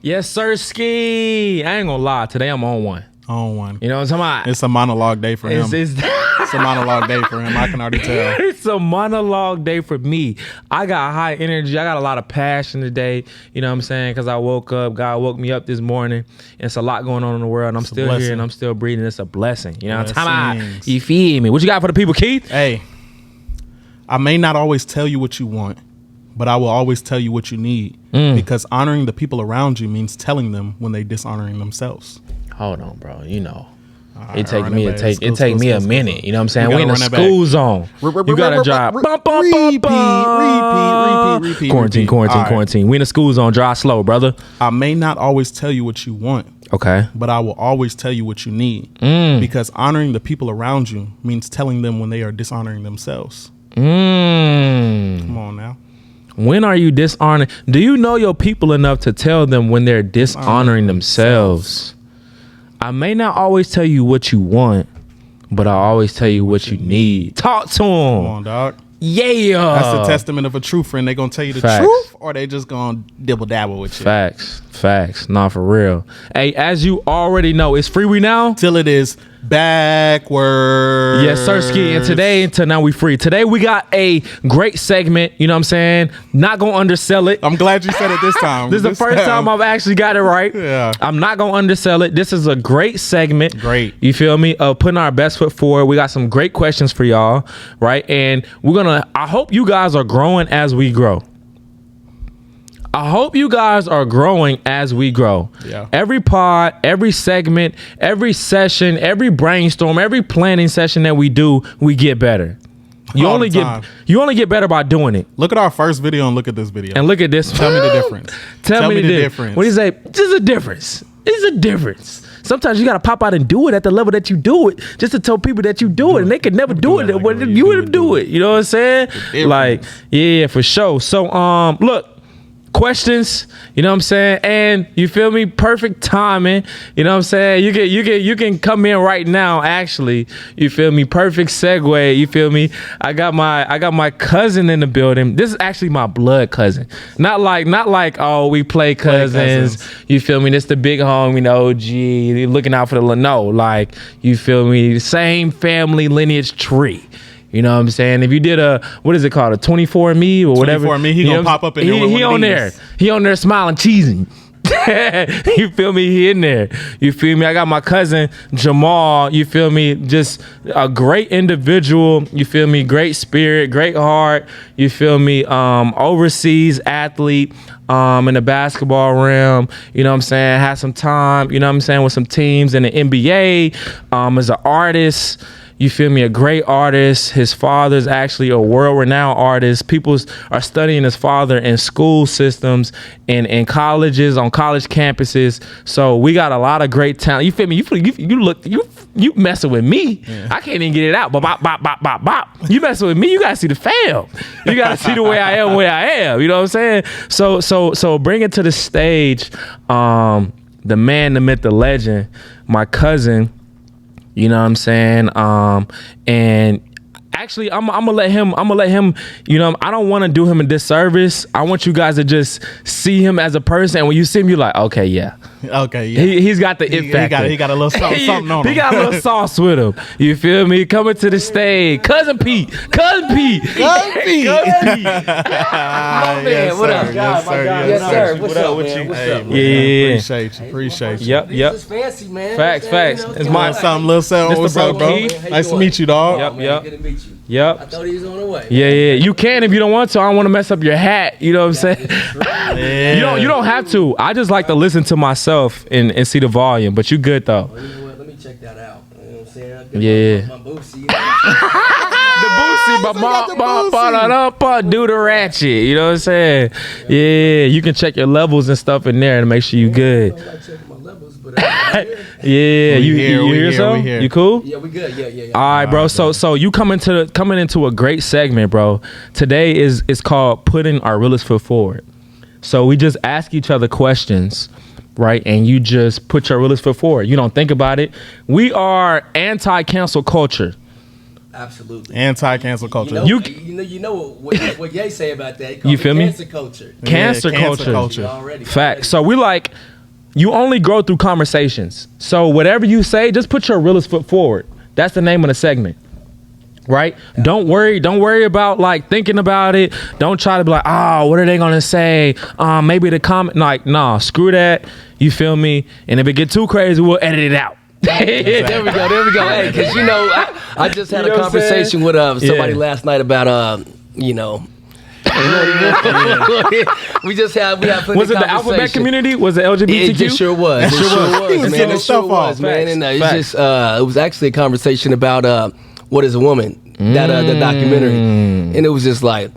Yes, sir, ski. I ain't gonna lie. Today I'm on one. On one. You know what I'm talking about? It's a monologue day for him. It's a monologue day for him. I can already tell. It's a monologue day for me. I got high energy. I got a lot of passion today. You know what I'm saying? Because I woke up. God woke me up this morning. It's a lot going on in the world. And I'm still here and I'm still breathing. It's a blessing. You know what I'm talking about? You feel me? What you got for the people, Keith? Hey, I may not always tell you what you want, but I will always tell you what you need. Because honoring the people around you means telling them when they dishonoring themselves. Hold on, bro. You know, it take me a minute. You know what I'm saying? We in the school zone. You got to drop. Repeat. Quarantine. We in the school zone. Drive slow, brother. I may not always tell you what you want. Okay. But I will always tell you what you need. Because honoring the people around you means telling them when they are dishonoring themselves. Come on now. When are you dishonoring? Do you know your people enough to tell them when they're dishonoring themselves? I may not always tell you what you want, but I'll always tell you what you need. Talk to them. Come on, dog. Yeah. That's the testament of a true friend. They gonna tell you the truth, or they just gonna dibble dabble with you. Facts. Nah, for real. Hey, as you already know, it's Freewenow till it is backwards. Yes, sir, ski. And today, until now, we free. Today, we got a great segment. You know what I'm saying? Not gonna undersell it. I'm glad you said it this time. This is the first time I've actually got it right. Yeah. I'm not gonna undersell it. This is a great segment. Great. You feel me? Putting our best foot forward. We got some great questions for y'all, right? And I hope you guys are growing as we grow. I hope you guys are growing as we grow. Yeah. Every pod, every segment, every session, every brainstorm, every planning session that we do, we get better. You only get better by doing it. Look at our first video and look at this video. And look at this. Tell me the difference. Tell me the difference. What do you say? There's a difference. It's a difference. Sometimes you got to pop out and do it at the level that you do it, just to tell people that you do it, and they could never do it when you would do it. You know what I'm saying? Like, yeah, for sure. So, look. Questions, you know what I'm saying, and you feel me, perfect timing, you know what I'm saying, you can come in right now, actually, you feel me, perfect segue, you feel me. I got my cousin in the building. This is actually my blood cousin, not like oh, we play cousins. You feel me, this the big homie, OG, looking out for the no, like, you feel me, same family lineage tree. You know what I'm saying? If you did what is it called? A 24Me or whatever. 24Me, he gonna pop up in there. He on there. He on there smiling, cheesing. You feel me? He in there. You feel me? I got my cousin Jamal. You feel me? Just a great individual. You feel me? Great spirit, great heart. You feel me? Overseas athlete in the basketball realm. You know what I'm saying? Had some time, you know what I'm saying, with some teams in the NBA. As an artist. You feel me? A great artist. His father's actually a world-renowned artist. People are studying his father in school systems and in colleges, on college campuses. So we got a lot of great talent. You feel me? You messing with me. Yeah. I can't even get it out. Bop. You messing with me, you gotta see the fam. You gotta see the way I am. You know what I'm saying? So bring it to the stage. The man, the myth, the legend, my cousin. You know what I'm saying? And actually, I'm gonna let him, you know, I don't want to do him a disservice. I want you guys to just see him as a person. And when you see him, you're like, okay, yeah. He's got the it factor. He got a little something on him. He got a little sauce with him. You feel me? Coming to the stage. Cousin Pete. My man, what up? Yes, sir. What's up with you? Yeah. Appreciate you. Yep. This is fancy, man. Facts. It's my little something. What's up, bro? Nice to meet you, dog. Yep. Good to meet you. Yep. I thought he was on the way. Yeah. You can if you don't want to. I don't want to mess up your hat. You know what I'm saying? Yeah. You don't have to. I just like to listen to myself and see the volume. But you good though. Well, you know what? Let me check that out. You know what I'm saying? Yeah. My Boosie. The Boosie, do the ratchet. You know what I'm saying? Yeah. You can check your levels and stuff in there to make sure you good. I don't like checking my levels, but yeah. You hear something? You cool? Yeah, we good. Yeah. All right, bro. So you coming into a great segment, bro. Today is called putting our realest foot forward. So we just ask each other questions, right? And you just put your realest foot forward. You don't think about it. We are anti-cancel culture. Absolutely. Anti-cancel culture. You know what Ye say about that? He called You feel it me? Cancer culture. Cancer Cancer culture. culture. Already. Fact. So we like, you only grow through conversations. So whatever you say, just put your realest foot forward. That's the name of the segment. Right? Don't worry about like thinking about it. Don't try to be like, oh, what are they gonna say? Maybe the comment, like, nah, screw that. You feel me? And if it get too crazy, we'll edit it out. There we go. Hey, because I just had You know a what I'm conversation with somebody Yeah. last night about we had plenty Was it of the alphabet conversation. community? Was it LGBTQ? It just sure was. It sure was. man. Getting It stuff sure was, off. man. And it's Facts. just it was actually a conversation about what is a woman. That the documentary, and it was just like,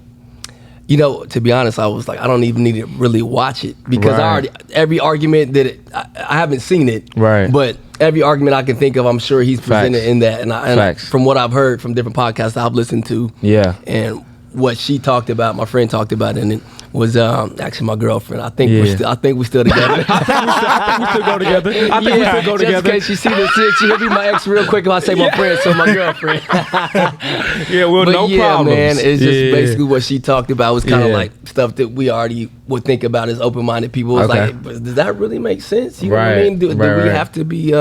to be honest, I was like, I don't even need to really watch it because Right. every argument that I haven't seen it, Right. But every argument I can think of, I'm sure he's presented in that, and Facts. from what I've heard from different podcasts I've listened to, Yeah. and what she talked about, my friend talked about, and it was actually my girlfriend. I think Yeah. I think we're still together. I think we still go together. I think we still go just together. in case you see this, she'll be my ex real quick if I say my friend, so my girlfriend. Yeah, well, But no yeah, problems. man, it's just Yeah. basically what she talked about was kind of Yeah. like stuff that we already would think about as open-minded people. It was Okay. like, but does that really make sense? You know what I Right. mean? Do Right, we right. have to be?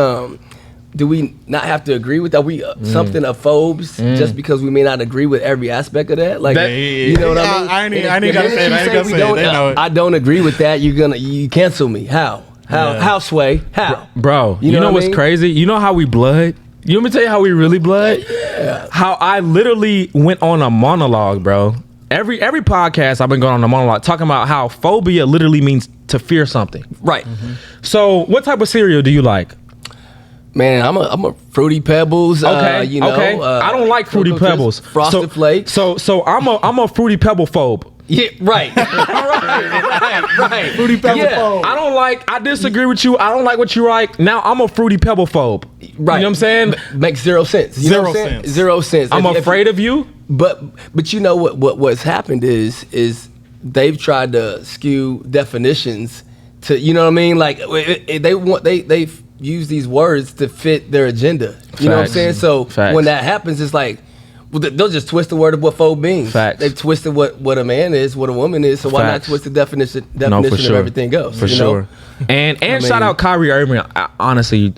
Do we not have to agree with that? We something of phobes just because we may not agree with every aspect of that? Like, That- you know what I mean? I ain't And even gotta if say it. you I ain't say gotta we say it. don't- They know it. I don't agree with that. You cancel me? How? How Sway? How? Bro, You you know know what I what's mean? crazy? You know how we blood? You want me to tell you how we really blood? Yeah. How I literally went on a monologue, bro. Every podcast I've been going on a monologue talking about how phobia literally means to fear something. Right. So what type of cereal do you like? Man, I'm a Fruity Pebbles. Okay, okay. I don't like Fruity Cocoa Crisp, Pebbles. Frosted Flakes. So I'm a Fruity Pebble phobe. Yeah, right. right. Fruity Pebble phobe. I disagree with you. I don't like what you like. Now I'm a Fruity Pebble phobe. Right. You know what I'm saying? Makes zero sense. You know what I'm saying? 0 sense. I'm If- afraid of you. But you know what's happened is they've tried to skew definitions to, you know what I mean? Like they've used these words to fit their agenda. You know what I'm Facts. saying? So Facts. when that happens, it's like, well, they'll just twist the word of what phobe means. Facts. They've twisted what a man is, what a woman is. So why not Facts. twist the definition No, for of sure. everything else? For you sure. know? And I shout mean- out Kyrie Irving, honestly,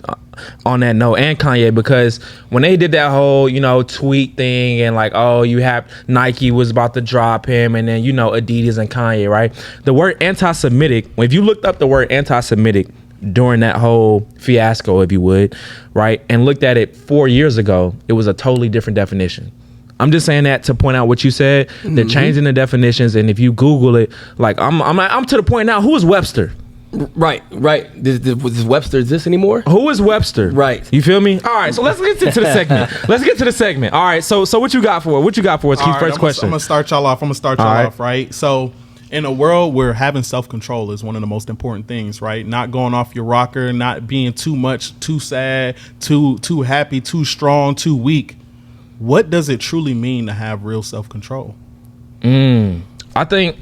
on that note, and Kanye, because when they did that whole, tweet thing and like, oh, you have Nike was about to drop him, and then, Adidas and Kanye, right? The word anti-Semitic, if you looked up the word anti-Semitic during that whole fiasco, if you would, right, and looked at it 4 years ago, it was a totally different definition. I'm just saying that to point out what you said. They're changing the definitions, and if you Google it, like I'm to the point now. Who is Webster? Right. Was Webster exist anymore? Who is Webster? Right. You feel me? All right. So let's get to the segment. All right. So what you got for us? Keith, All right, first question. I'm gonna start y'all off. All right. Right? So, in a world where having self-control is one of the most important things, right? Not going off your rocker, not being too much, too sad, too happy, too strong, too weak. What does it truly mean to have real self-control? I think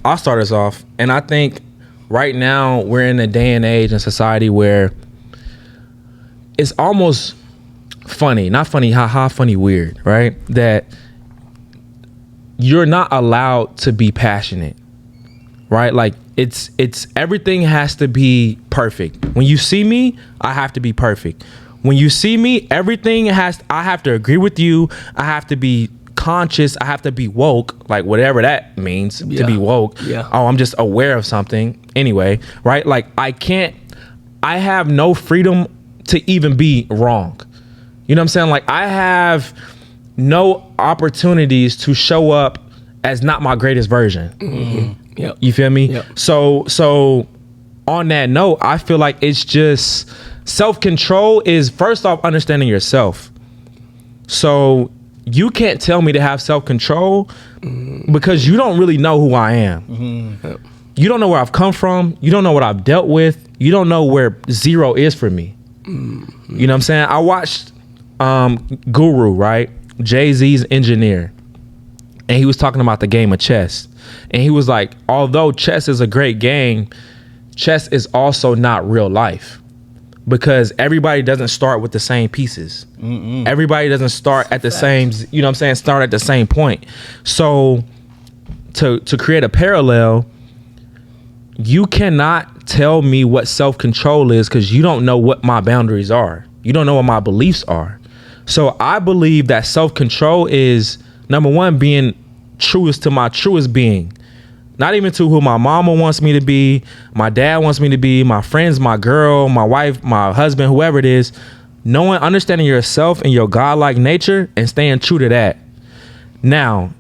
I'll start us off, and I think right now we're in a day and age in society where it's almost funny, not funny, haha, funny, weird, right? That you're not allowed to be passionate, right? Like it's everything has to be perfect. When you see me, I have to be perfect. When you see me, I have to agree with you. I have to be conscious. I have to be woke, like whatever that means to be woke. Yeah. Oh, I'm just aware of something anyway, right? Like I have no freedom to even be wrong. You know what I'm saying? Like I have no opportunities to show up as not my greatest version. Yep. You feel me? Yep. So on that note, I feel like it's just self-control is first off understanding yourself. So you can't tell me to have self-control because you don't really know who I am. Yep. You don't know where I've come from. You don't know what I've dealt with. You don't know where zero is for me. You know what I'm saying? I watched Guru, right? Jay-Z's engineer. And he was talking about the game of chess. And he was like, although chess is a great game, chess is also not real life. because everybody doesn't start with the same pieces. Everybody doesn't start at the same, you know what I'm saying, start at the same point. So to create a parallel, you cannot tell me what self-control is because you don't know what my boundaries are. You don't know what my beliefs are. So I believe that self-control is, number one, being truest to my truest being. Not even to who my mama wants me to be, my dad wants me to be, my friends, my girl, my wife, my husband, whoever it is. Knowing, understanding yourself and your godlike nature and staying true to that. Now,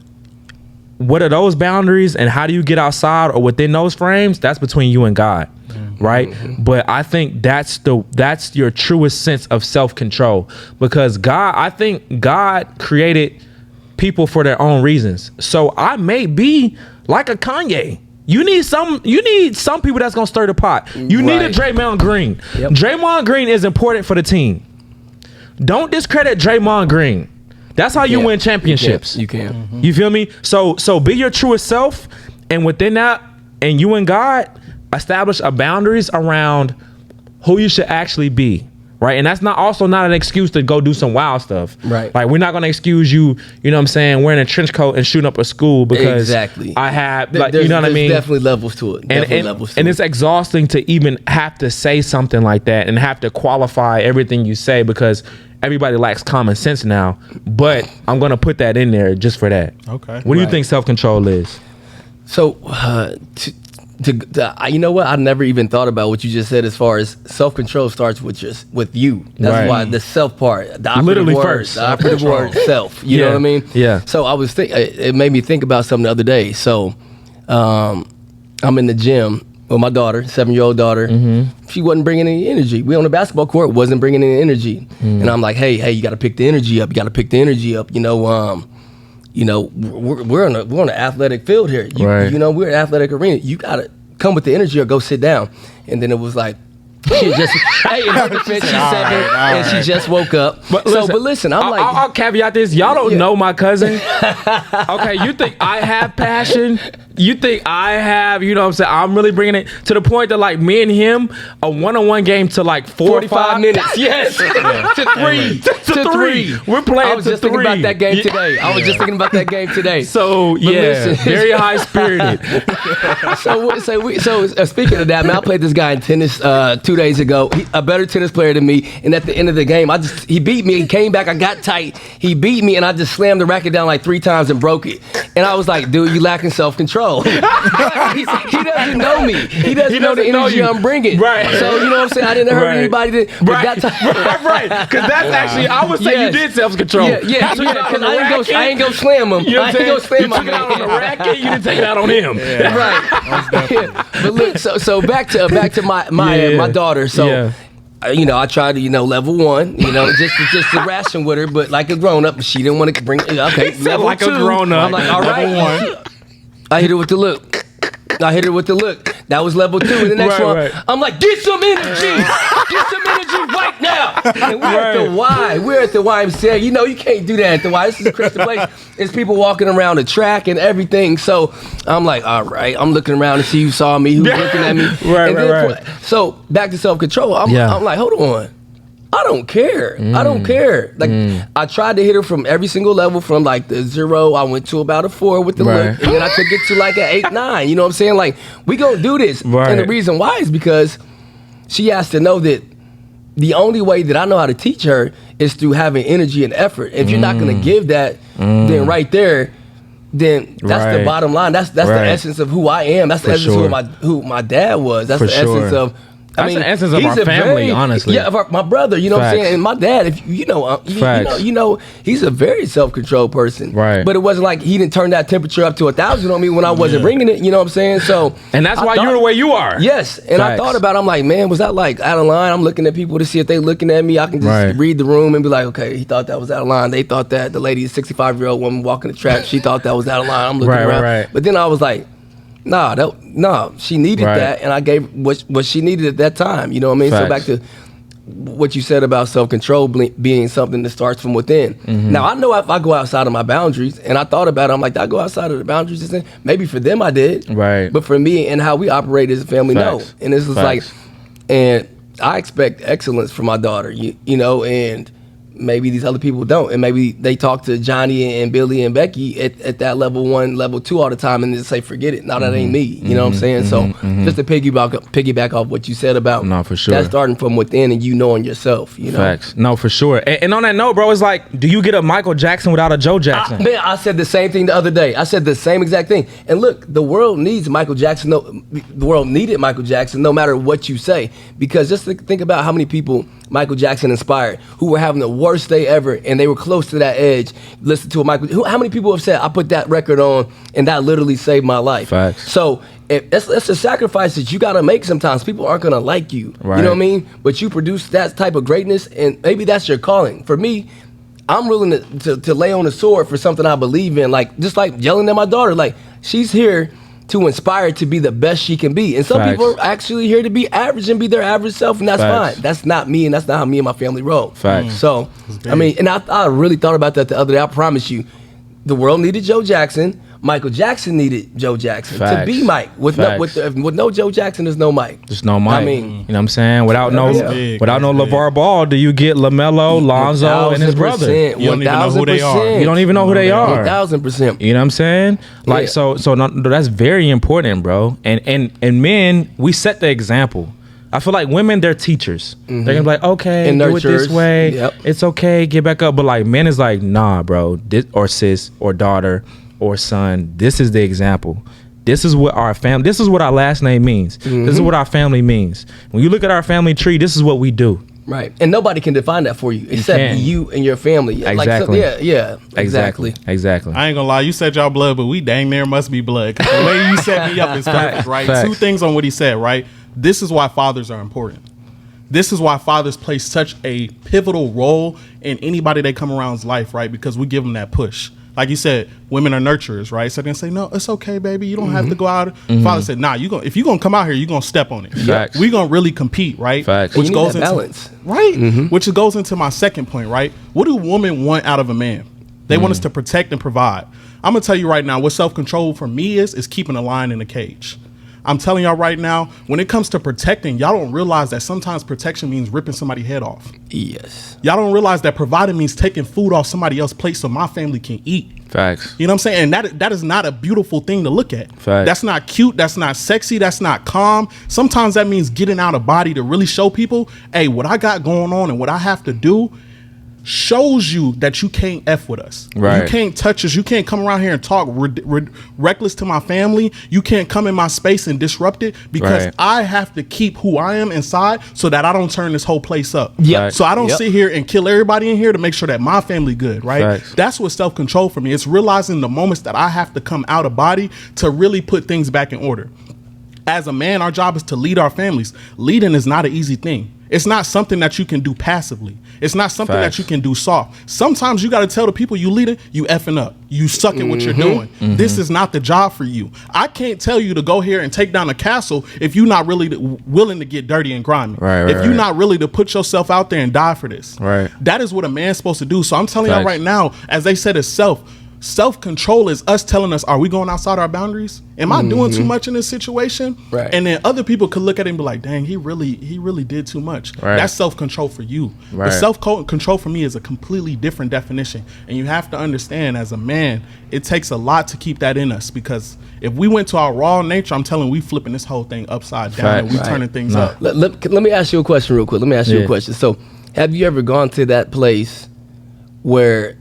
what are those boundaries and how do you get outside or within those frames? That's between you and God, right? But I think that's your truest sense of self-control, because I think God created people for their own reasons. So I may be like a Kanye. You need some people that's gonna stir the pot. You need a Draymond Green. Draymond Green is important for the team. Don't discredit Draymond Green. That's how you win championships. You can. You feel me? So be your truest self, and within that, and you and God establish a boundaries around who you should actually be. Right. And that's not an excuse to go do some wild stuff. Right. Like, we're not going to excuse you, you know what I'm saying, wearing a trench coat and shooting up a school because I have, like, you know what I mean? There's definitely levels to it. And it's exhausting to even have to say something like that and have to qualify everything you say because everybody lacks common sense now. But I'm going to put that in there just for that. Okay. What do you think self-control is? So, you know what? I never even thought about what you just said as far as self-control starts with you. That's why the self part, the operative word, the operative word, self. You know what I mean? Yeah. So I was it made me think about something the other day. So I'm in the gym with my daughter, 7-year-old daughter. She wasn't bringing any energy. We on the basketball court, wasn't bringing any energy. And I'm like, hey, you got to pick the energy up. You got to pick the energy up. We're on an athletic field here. You know, we're an athletic arena. You gotta come with the energy or go sit down. And then it was like, she just, hey, in her defense, she's 7 and she just woke up. But listen, I'll caveat this. Y'all don't know my cousin. Okay, you think I have passion? You think I have, you know what I'm saying? I'm really bringing it to the point that, like, me and him, a one-on-one game to like 45 minutes. Yes. to three. We're playing. I was just thinking about that game today. So, listen, very high spirited. So speaking of that, man, I played this guy in tennis 2 days ago. A better tennis player than me. And at the end of the game, he beat me. He came back. I got tight. He beat me, and I just slammed the racket down like 3 times and broke it. And I was like, dude, you lacking self-control. He doesn't know me. He doesn't know the energy I'm bringing. Right. So, you know what I'm saying? I didn't hurt anybody. Right. Because that's actually, I would say you did self-control. Yeah. Because I ain't gonna slam him. You know what I'm saying? You took it out on the racket. You didn't take it out on him. Right. But look, so back to my daughter. So. You know, I tried to, level 1, just to ration with her, but like a grown up, she didn't want to bring. Okay, level like 2. A grown up. I'm like, all right. 1. I hit her with the look. That was level 2. And the next one, I'm like, get some energy. Get some energy right now. And we're at the Y. We're at the YMCA. You can't do that at the Y. This is a Christian place. It's people walking around the track and everything. So I'm like, all right. I'm looking around to see who saw me, who's looking at me. Right. So back to self-control. I'm like, hold on. I don't care. Like, I tried to hit her from every single level, from like the 0. I went to about a 4 with the look, and then I took it to like an 8, 9. You know what I'm saying? Like, we gonna do this. And the reason why is because she has to know that the only way that I know how to teach her is through having energy and effort. If you're not gonna give that, then right there, then that's the bottom line. That's the essence of who I am. That's the essence of who my dad was. That's the essence of. That's the essence of our family, honestly. Yeah, of my brother, you know what I'm saying? And my dad, if you know, he's a very self-controlled person. Right. But it wasn't like he didn't turn that temperature up to 1,000 on me when I wasn't bringing it, you know what I'm saying? So and that's why you're the way you are. Yes. And I thought about it, I'm like, man, was that like out of line? I'm looking at people to see if they looking at me. I can just read the room and be like, okay, he thought that was out of line. They thought that. The lady, 65-year-old woman walking the track, she thought that was out of line. I'm looking around. But then I was like, no, she needed that, and I gave what she needed at that time. You know what I mean? Facts. So back to what you said about self-control being something that starts from within. Now, I know if I go outside of my boundaries, and I thought about it, I'm like, did I go outside of the boundaries? Maybe for them I did. Right. But for me and how we operate as a family, no. And this is like, and I expect excellence from my daughter, you know, and maybe these other people don't, and maybe they talk to Johnny and Billy and Becky at that level 1, level 2 all the time, and just say, forget it. No, that ain't me. You know what I'm saying? So just to piggyback off what you said about, no, for sure, that's starting from within and you knowing yourself. You know, facts. No, for sure. And on that note, bro, it's like, do you get a Michael Jackson without a Joe Jackson? Man, I said the same thing the other day. I said the same exact thing. And look, the world needs Michael Jackson. The world needed Michael Jackson, no matter what you say, because just think about how many people Michael Jackson inspired who were having the worst day ever, and they were close to that edge. Listen to a Michael. How many people have said, I put that record on and that literally saved my life? Facts. So that's a sacrifice that you got to make sometimes. People aren't going to like you. Right. You know what I mean? But you produce that type of greatness, and maybe that's your calling. For me, I'm willing to lay on the sword for something I believe in, like just like yelling at my daughter. Like, she's here to inspire to be the best she can be. And some Facts. people are actually here to be average and be their average self, and that's Facts. fine. That's not me, and that's not how me and my family roll. Facts. So, I mean, and I really thought about that the other day. I promise you, the world needed Joe Jackson. Michael Jackson needed Joe Jackson to Facts. be Mike. With no Joe Jackson, there's no Mike. There's no Mike. I mean, you know what I'm saying? Without no big. LeVar Ball, do you get LaMelo, Lonzo, and his brother? You don't even know who they are. You don't even know who they are. 1,000%. You know what I'm saying? Like, so that's very important, bro. And men, we set the example. I feel like women, they're teachers. They're gonna be like, okay, And do it this nurturers. way. Yep. It's okay, get back up. But like, men is like, nah, bro, this, or sis, or daughter, or son. This is the example. This is what our family. This is what our last name means. This is what our family means. When you look at our family tree, this is what we do. Right. And nobody can define that for you except can't. you and your family. Exactly. Yeah, exactly. Exactly. I ain't gonna lie, you said y'all blood, but we dang near must be blood. 'Cause the way you set me up is perfect, right? Facts. 2 things on what he said, right? This is why fathers are important. This is why fathers play such a pivotal role in anybody that come around's life, right? Because we give them that push. Like you said, women are nurturers, right? So they say, no, it's okay, baby. You don't have to go out. Father said, nah, if you're going to come out here, you're going to step on it. Facts. We're going to really compete, right? Facts. And you need that balance. Right. Which goes into my second point, right? What do women want out of a man? They want us to protect and provide. I'm going to tell you right now, what self-control for me is keeping a lion in a cage. I'm telling y'all right now, when it comes to protecting, y'all don't realize that sometimes protection means ripping somebody's head off. Yes. Y'all don't realize that providing means taking food off somebody else's plate so my family can eat. Facts. You know what I'm saying? And that is not a beautiful thing to look at. Facts. That's not cute. That's not sexy. That's not calm. Sometimes that means getting out of body to really show people, hey, what I got going on and what I have to do shows you that you can't F with us. Right. You can't touch us. You can't come around here and talk reckless to my family. You can't come in my space and disrupt it because Right. I have to keep who I am inside so that I don't turn this whole place up. Yep. So I don't Yep. sit here and kill everybody in here to make sure that my family good, right? Facts. That's what self-control for me. It's realizing the moments that I have to come out of body to really put things back in order. As a man, our job is to lead our families. Leading is not an easy thing. It's not something that you can do passively. It's not something Facts. that you can do soft. Sometimes you got to tell the people you leading, you effing up. You suck at what you're doing. This is not the job for you. I can't tell you to go here and take down a castle if you're not really willing to get dirty and grimy. Right, if right, you're right. not really to put yourself out there and die for this. Right. That is what a man's supposed to do. So I'm telling y'all Facts. right now, as they said, it's self-control is us telling us, are we going outside our boundaries? Am I doing too much in this situation? Right. And then other people could look at it and be like, dang, he really did too much. Right. That's self-control for you. Right. The self-control for me is a completely different definition. And you have to understand, as a man, it takes a lot to keep that in us, because if we went to our raw nature, I'm telling you, we flipping this whole thing upside down and we Facts. turning things No. up. Let me ask you a question real quick. So, have you ever gone to that place where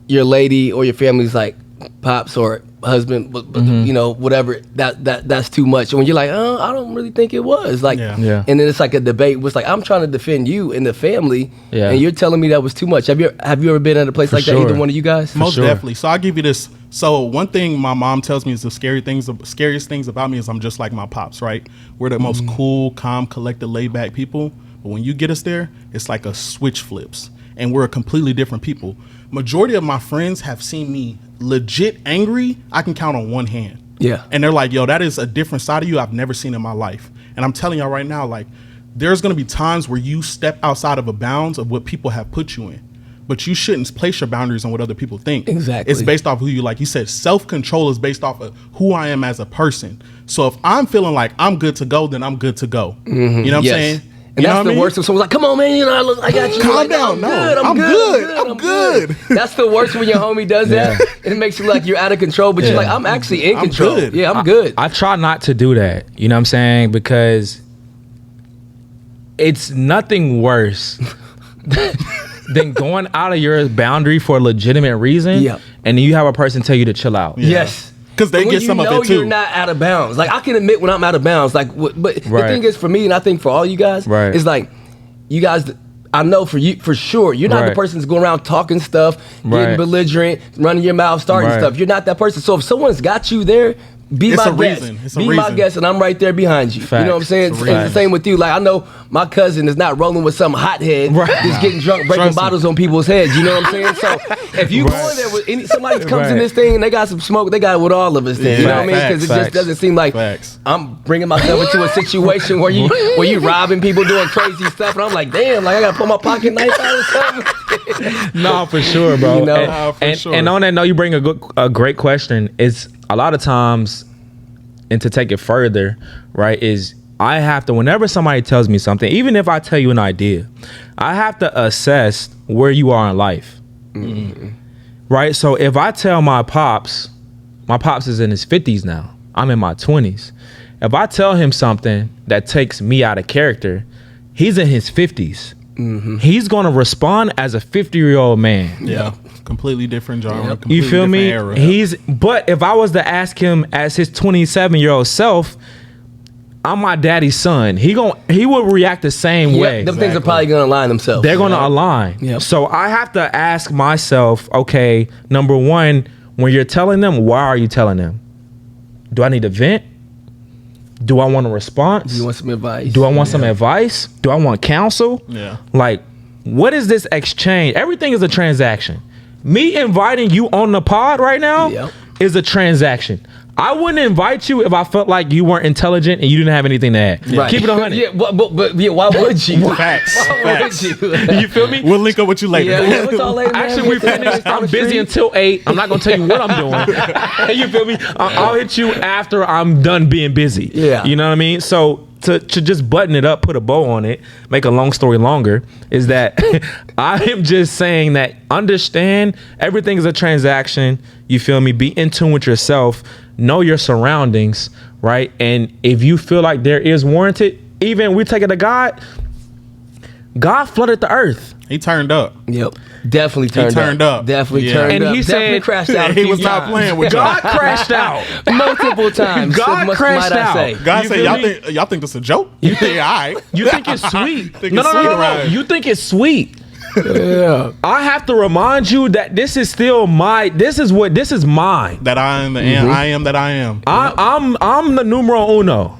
your lady or your family's like, pops or husband, but you know, whatever, that's too much, and when you're like, oh, I don't really think it was, like, Yeah. and then it's like a debate. It's like, I'm trying to defend you and the family, Yeah. and you're telling me that was too much. Have you ever been at a place like that? sure. Either one of you guys? Most sure. definitely. So I'll give you this. So one thing my mom tells me is the scariest things about me is I'm just like my pops, right? We're the most cool, calm, collected, laid back people. But when you get us there, it's like a switch flips and we're a completely different people. Majority of my friends have seen me legit angry. I can count on one hand. Yeah. And they're like, yo, that is a different side of you I've never seen in my life. And I'm telling y'all right now, like, there's going to be times where you step outside of a bounds of what people have put you in. But you shouldn't place your boundaries on what other people think. Exactly. It's based off who you, like you said, self-control is based off of who I am as a person. So if I'm feeling like I'm good to go, then I'm good to go. You know what I'm saying? And You know that's what the I mean? worst when someone's like, come on, man, I got you. Calm Like, down. No, I'm good. That's the worst when your homie does that. It makes you like you're out of control, but you're like, I'm actually in control. good. Yeah, I'm good. I try not to do that. You know what I'm saying? Because it's nothing worse than going out of your boundary for a legitimate reason. Yeah. And then you have a person tell you to chill out. Yes. Because they When get some you of know it too. you're not out of bounds. Like, I can admit when I'm out of bounds. Like, but the Right. thing is, for me, and I think for all you guys, Right. is like, you guys, I know for you, for sure, you're not the Right. person that's going around talking stuff, getting Right. belligerent, running your mouth, starting Right. stuff. You're not that person. So if someone's got you there, be It's my a guest. reason. It's a Be my reason. guest, and I'm right there behind you. You know what I'm Facts. saying? It's It's a the reason. same with you. Like, I know my cousin is not rolling with some hothead Right. that's getting drunk, breaking Trust me. bottles on people's heads. You know what I'm saying? So if you go in there with somebody comes in Right. this thing and they got some smoke, they got it with all of us. Then you know what I mean? Because it just Facts. doesn't seem like Facts. I'm bringing myself into a situation where you robbing people, doing crazy stuff, and I'm like, damn, like I gotta pull my pocket knife out or something. No, for sure, bro. You know? and, Nah, for and, sure. and on that note, you bring a great question. It's a lot of times, and to take it further, right, is I have to, whenever somebody tells me something, even if I tell you an idea, I have to assess where you are in life. Right? So if I tell my pops is in his 50s now, I'm in my 20s. If I tell him something that takes me out of character, he's in his 50s. He's going to respond as a 50-year-old man. Yeah. Completely different genre. Yep. Completely You feel me? different era. But if I was to ask him as his 27-year-old self, I'm my daddy's son. He will react the same way. Them things are probably gonna align themselves. They're going to align. Yep. So I have to ask myself, okay, number one, when you're telling them, why are you telling them? Do I need to vent? Do I want a response? Do you want some advice? Do I want some advice? Do I want counsel? Yeah. Like, what is this exchange? Everything is a transaction. Me inviting you on the pod right now Yep. is a transaction. I wouldn't invite you if I felt like you weren't intelligent and you didn't have anything to add. Right. Keep it 100. Yeah, but yeah, why would you? Facts. Why Facts. would you? You feel me? We'll link up with you later. Yeah, what's all later, man? Actually, we finished. I'm busy until 8. I'm not gonna tell you what I'm doing. You feel me? I'll hit you after I'm done being busy. Yeah. You know what I mean? So to just button it up, put a bow on it, make a long story longer, is that I am just saying that understand everything is a transaction. You feel me? Be in tune with yourself. Know your surroundings, right? And if you feel like there is warranted, even we take it to God. God flooded the earth. He turned up. Yep, definitely turned up. Definitely Yeah. turned And up. he Definitely said- crashed out. a He few was not times. playing with y'all. God crashed out. multiple times. God might crashed I out. say. God You said, feel me? y'all think this a joke? You think, all right. You think it's sweet? Think No. it's sweet around here. You think it's sweet? Yeah. I have to remind you that this is still this is mine. That I am I am that I am. I'm the numero uno.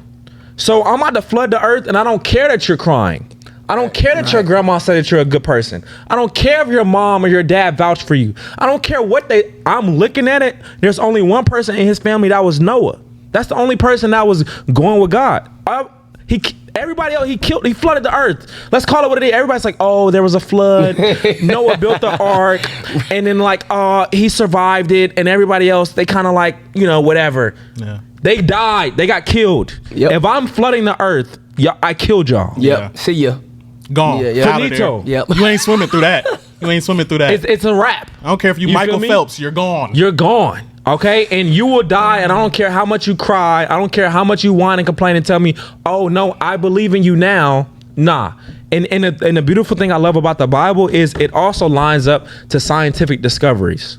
So I'm about to flood the earth, and I don't care that you're crying. I don't care that your grandma said that you're a good person. I don't care if your mom or your dad vouched for you. I don't care what I'm looking at it. There's only one person in his family that was Noah. That's the only person that was going with God. Everybody else, he flooded the earth. Let's call it what it is. Everybody's like, oh, there was a flood. Noah built the ark, and then he survived it, and everybody else, they kind of like, whatever. Yeah. They died. They got killed. Yep. If I'm flooding the earth, I killed y'all. Yep. Yeah. See ya. Gone. Yeah, yeah. Outta Finito. there. Yep. You ain't swimming through that. It's a wrap. I don't care if you You feel Michael me? Phelps, you're gone. You're gone. Okay, and you will die, and I don't care how much you cry. I don't care how much you whine and complain and tell me, "Oh no, I believe in you now." Nah. And the beautiful thing I love about the Bible is it also lines up to scientific discoveries,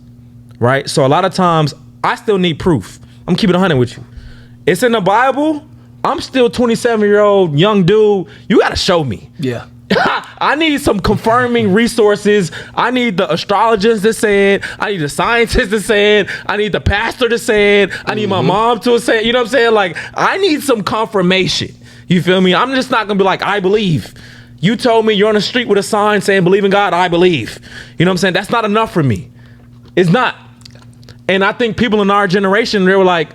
right? So a lot of times I still need proof. I'm keeping it 100 with you. It's in the Bible. I'm still 27-year-old young dude. You got to show me. Yeah. I need some confirming resources. I need the astrologers to say it. I need the scientists to say it. I need the pastor to say it. I need my mom to say it. You know what I'm saying? Like, I need some confirmation. You feel me? I'm just not going to be like, I believe. You told me you're on the street with a sign saying, believe in God, I believe. You know what I'm saying? That's not enough for me. It's not. And I think people in our generation, they were like,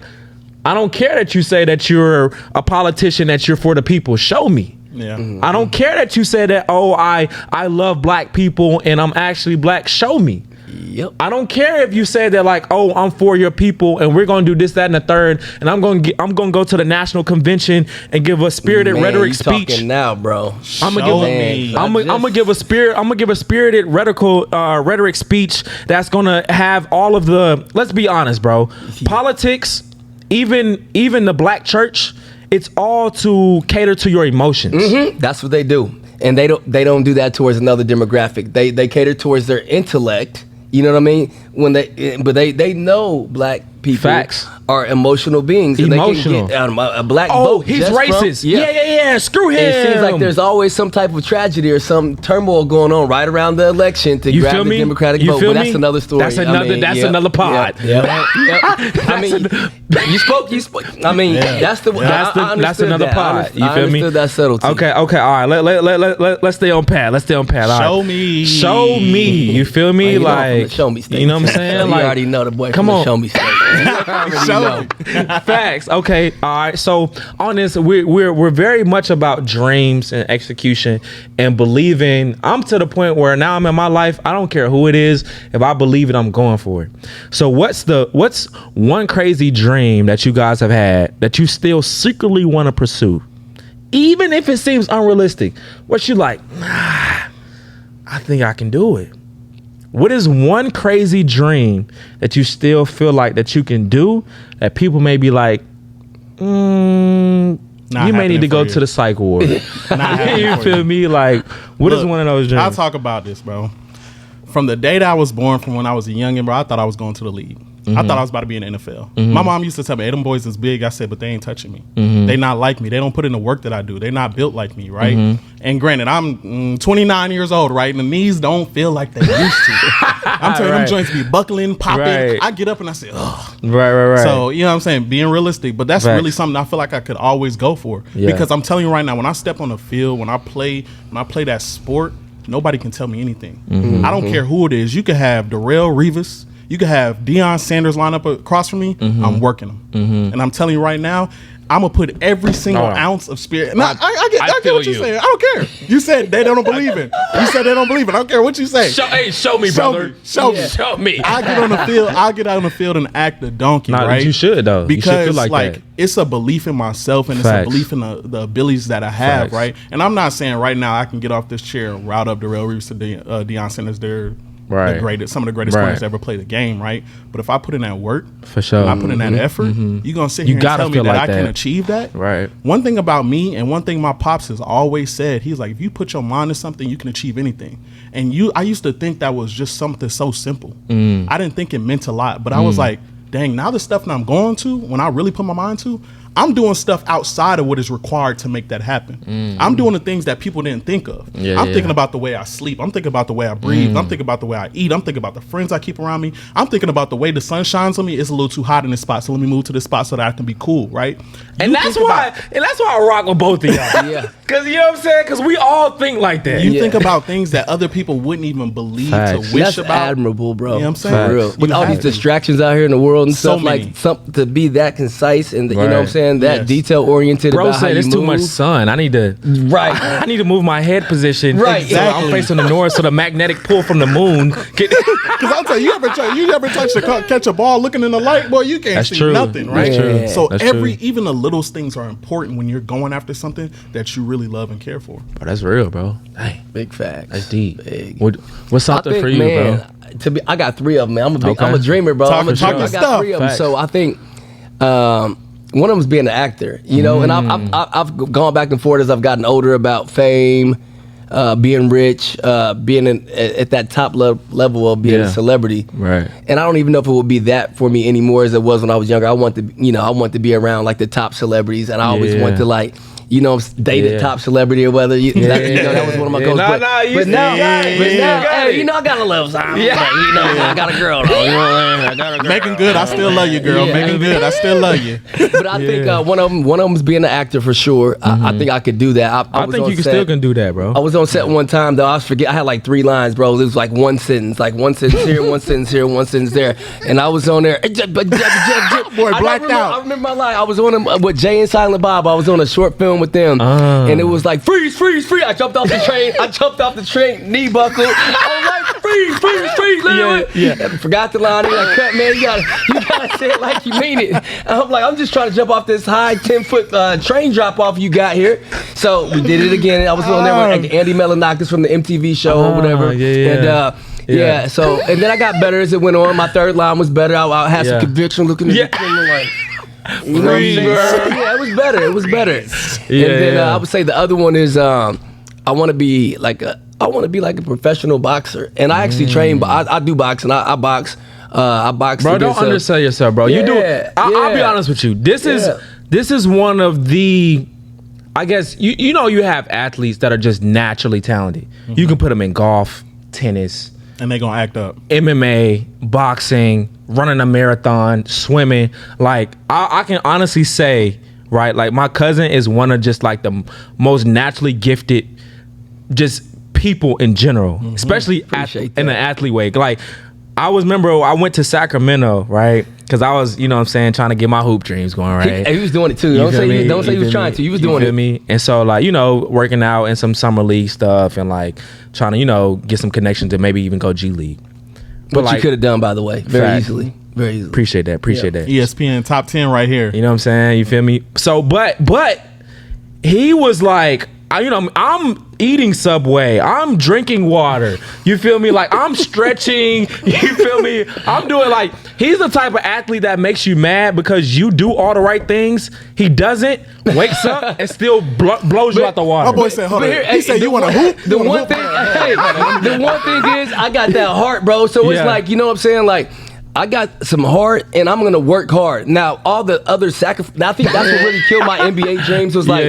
I don't care that you say that you're a politician, that you're for the people. Show me. Yeah. I don't care that you say that, oh, I love black people and I'm actually black. Show me. Yep. I don't care if you say that like, oh, I'm for your people and we're gonna do this, that, and the third, and I'm gonna go to the national convention and give a spirited rhetoric you speech. Talking now, bro. I'm gonna give a spirited rhetoric speech that's gonna have all of the. Let's be honest, bro. Politics, even the black church, it's all to cater to your emotions. Mm-hmm. That's what they do, and they don't do that towards another demographic. They cater towards their intellect. You know what I mean? But they know black people Facts. are emotional beings. And Emotional. They can get a black Oh, vote he's just racist. From, Yeah. Screw him. It seems like there's always some type of tragedy or some turmoil going on right around the election to grab the Democratic vote. But that's another story. That's another pod. Yep. I mean, you spoke. I mean, that's another pod. You feel me? That subtlety. Okay. All right. Let's stay on path. Show me. Show me. You feel me? Like, show me state. You know what I'm saying? You Like, already know the boy. Come on. Show me state. Show me. Facts. Okay. All right. So on this, we're very much about dreams and execution and believing. I'm to the point where now I'm in my life. I don't care who it is. If I believe it, I'm going for it. So what's one crazy dream that you guys have had that you still secretly want to pursue, even if it seems unrealistic? What you like? I think I can do it. What is one crazy dream that you still feel like that you can do that people may be like, you may need to go to the psych ward. You feel me? Like, what is one of those dreams? I'll talk about this, bro. From the day that I was born, from when I was a youngin', bro, I thought I was going to the league. I thought I was about to be in the NFL. My mom used to tell me, hey, them boys is big. I said, but they ain't touching me. They not like me. They don't put in the work that I do. They not built like me, right? And granted, I'm 29 years old, right? And the knees don't feel like they used to. I'm telling you, them joints be buckling, popping. Right. I get up and I say, ugh. Right. So, you know what I'm saying? Being realistic. But that's really something I feel like I could always go for. Yeah. Because I'm telling you right now, when I step on the field, when I play that sport, nobody can tell me anything. I don't care who it is. You could have Darrelle Revis. You could have Deion Sanders line up across from me. I'm working them. And I'm telling you right now, I'm going to put every single ounce of spirit. Now, I get what you're saying. I don't care. You said they don't believe it. You said they don't believe it. I don't care what you say. Show me, brother. Show me. I get on the field. I'll get out on the field and act the donkey, right? You should, though. Because, you should feel like that. It's a belief in myself and Facts. it's a belief in the abilities that I have, Facts. right? And I'm not saying right now I can get off this chair and route up Darrelle Reeves to Deion Sanders. They're some of the greatest players to ever play the game, right? But if I put in that work, for sure, and I put in that effort, you're gonna sit here and tell me that I can achieve that. Right. One thing about me, and one thing my pops has always said, he's like, if you put your mind to something, you can achieve anything. And I used to think that was just something so simple. I didn't think it meant a lot, but I was like, dang, now the stuff that I'm going to, when I really put my mind to, I'm doing stuff outside of what is required to make that happen. I'm doing the things that people didn't think of. I'm thinking about the way I sleep. I'm thinking about the way I breathe. I'm thinking about the way I eat. I'm thinking about the friends I keep around me. I'm thinking about the way the sun shines on me. It's a little too hot in this spot, so let me move to this spot so that I can be cool, right? And that's why I rock with both of y'all. Yeah. Because, you know what I'm saying? Because we all think like that. You think about things that other people wouldn't even believe to wish That's about. admirable, bro. You know what I'm saying? For real. With all these distractions out here in the world and So stuff, many. like something to be that concise and you know what I'm saying, that detail oriented. Bro about how said you it's move. too much sun. I need to I need to move my head position. Right. So I'm facing the north, so the magnetic pull from the moon. Because I'll tell you, you ever catch a ball looking in the light, boy, you can't see nothing, right? That's true. So That's even the littlest things are important when you're going after something that you really love and care for. Oh, that's real, bro. Dang. Big facts. That's deep. Big. What's something for you, bro? I got three of them, man. I'm a dreamer, bro. Talk I got stuff. three of them. Facts. So I think one of them is being an actor, you know, and I've gone back and forth as I've gotten older about fame, being rich, being at that top level of being a celebrity. Right. And I don't even know if it would be that for me anymore as it was when I was younger. I want to be around like the top celebrities, and I always want to like, date a top celebrity or whether that was one of my goals. But now, hey, I got a little something. I got a girl though. Making good, I still love you, girl. Making good, I still love you. But I think one of them is being an actor for sure. I think I could do that. I think you still can do that, bro. I was on set one time though. I had like 3 lines, bro. It was like one sentence here, one sentence here, one sentence there, and I was on there. Boy, blacked out. I remember my line. I was on with Jay and Silent Bob. I was on a short film with them, and it was like freeze. I jumped off the train. Knee buckled. I was like, freeze. Yeah. Forgot the line. They like, cut, man. You gotta say it like you mean it. And I'm like, I'm just trying to jump off this high 10-foot train drop off you got here. So we did it again. I was on there with Andy Melanakis from the MTV show or whatever. And so and then I got better as it went on. My third line was better. I had some conviction looking at the camera like. You know what I'm saying? Yeah, it was better. Yeah, and then I would say the other one is I want to be like a professional boxer, and I actually train. But I do boxing. I box. I box. Bro, don't undersell yourself, bro. You do. I'll be honest with you. This is one of the. I guess you know you have athletes that are just naturally talented. You can put them in golf, tennis, and they gonna act up. MMA, boxing, running a marathon, swimming. Like I can honestly say, right? Like my cousin is one of just like the most naturally gifted, just people in general, especially in the athlete way. Like I went to Sacramento, right? Because I was, you know what I'm saying, trying to get my hoop dreams going, right? He was doing it too. Don't say he was trying to. He was doing it. Me? And so, like, you know, working out and some summer league stuff and, like, trying to, you know, get some connections to maybe even go G League. But like, you could have done, by the way, very easily. Appreciate that. ESPN top 10 right here. You know what I'm saying? You feel me? So, but he was like, I'm eating Subway. I'm drinking water. You feel me? Like I'm stretching. You feel me? I'm doing like he's the type of athlete that makes you mad because you do all the right things. He doesn't. Wakes up and still blows you out the water. My boy said, "Hold on." He said, "You want to hoop?" The one thing is, I got that heart, bro. So it's like, you know what I'm saying, like. I got some heart, and I'm gonna work hard. Now, all the other sacrifice. I think that's what really killed my NBA dreams was like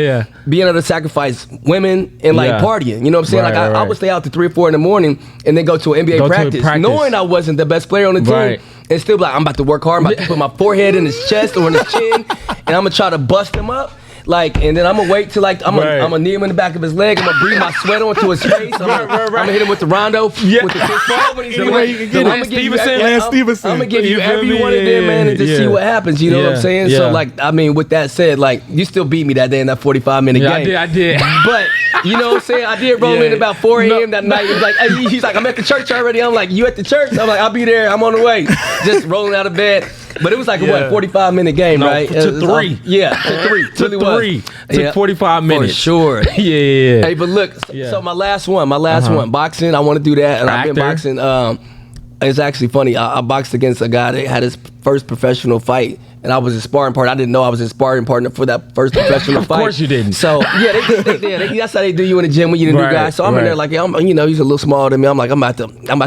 being able to sacrifice women and like partying. You know what I'm saying? I would stay out to 3 or 4 in the morning and then go to an NBA practice, knowing I wasn't the best player on the team, and still be like, I'm about to work hard. I'm about to put my forehead in his chest or in his chin, and I'm gonna try to bust him up. Like, and then I'm gonna wait till like I'm gonna knee him in the back of his leg. I'm gonna breathe my sweat onto his face. I'm gonna hit him with the rondo with the fist ball when he's doing. Lance Stevenson. I'm gonna give you every one of them, man, and just see what happens. You know what I'm saying? So like, I mean, with that said, like you still beat me that day in that 45-minute game. I did. But you know what I'm saying? I did roll in about 4 a.m. that night. It was like he's like, I'm at the church already. I'm like, you at the church? I'm like, I'll be there. I'm on the way. Just rolling out of bed. But it was like a 45-minute game, right? To 3. To 3. Really Took 45 minutes. For sure. Yeah. Hey, but look, so my last one, boxing, I want to do that. And I've been boxing. It's actually funny. I boxed against a guy that had his first professional fight. And I was his sparring partner. I didn't know I was his sparring partner for that first professional fight. Of course you didn't. So yeah, they did. That's how they do you in the gym when you're the new guy. So I'm in there like, he's a little smaller than me. I'm like, I'm about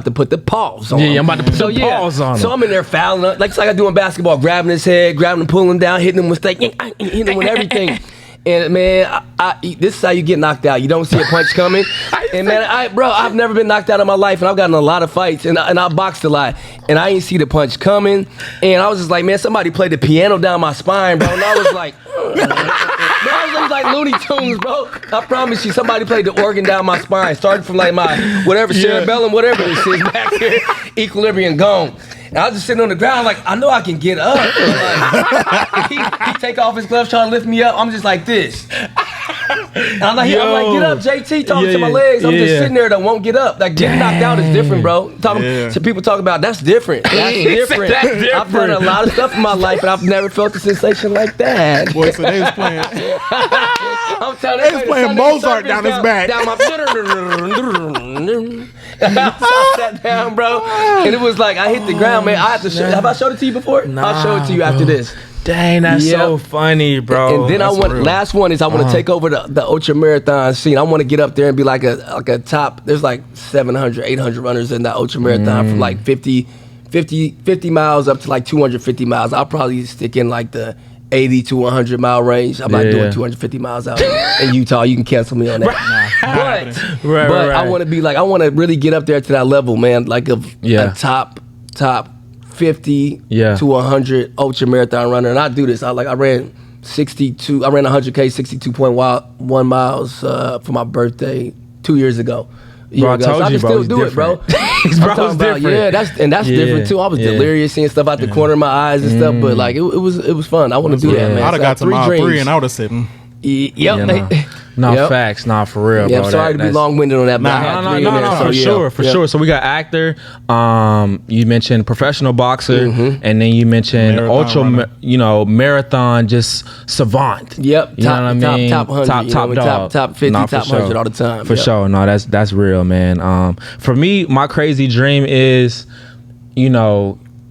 to put the paws on him. Yeah, I'm about to put the paws on him. So I'm in there fouling, like it's like I do in basketball, grabbing his head, grabbing him, pulling him down, hitting him with hitting him with everything. And man, this is how you get knocked out. You don't see a punch coming. And man, I've never been knocked out in my life, and I've gotten a lot of fights, and I boxed a lot, and I didn't see the punch coming. And I was just like, man, somebody played the piano down my spine, bro. And I was like, it was like Looney Tunes, bro. I promise you, somebody played the organ down my spine, starting from like my whatever cerebellum, whatever this is back here, equilibrium gone. And I was just sitting on the ground like, I know I can get up. Like, he take off his gloves trying to lift me up. I'm just like this. And I'm like, get up, JT, talking to my legs. I'm just sitting there that won't get up. Like, getting knocked out is different, bro. So people talk about, that's different. That's different. I've done a lot of stuff in my life, and I've never felt a sensation like that. Boy, so they was playing. I'm telling you, they was playing Mozart down his back. Down my I sat down, bro, and it was like I hit the ground, man. I have to show. Have I showed it to you before? I'll show it to you after this. Dang, that's so funny, bro. And then last one is I want to take over the ultra marathon scene. I want to get up there and be like a top. There's like 700, 800 runners in that ultra marathon from like 50 miles up to like 250 miles. I'll probably stick in like the 80 to 100 mile range. I'm not doing 250 miles out in Utah. You can cancel me on that. But I want to be like, I want to really get up there to that level, man. Like a top 50 to 100 ultra marathon runner. And I do this. I ran 100K, 62.1 miles for my birthday 2 years ago. Bro, I told so I you, can bro, still do it, bro. Bro, different. That's different too. I was delirious, seeing stuff out the corner of my eyes and stuff, but like it was fun. I want to do that, man. I'd have got to mile 3 and I would have said, Yep. No, Yep. facts. Nah, for real, Yeah, bro. I'm sorry to be That's- long-winded on that, but I had No, three in there, so for yeah. sure, for Yeah. sure. So we got actor. You mentioned professional boxer, and then you mentioned Marathon runner. marathon just savant. Yep, You know what I mean? top 100, top you know, dog, top 50, Nah, for top 100 all the time. For Yep. sure. No, that's real, man. For me, my crazy dream is,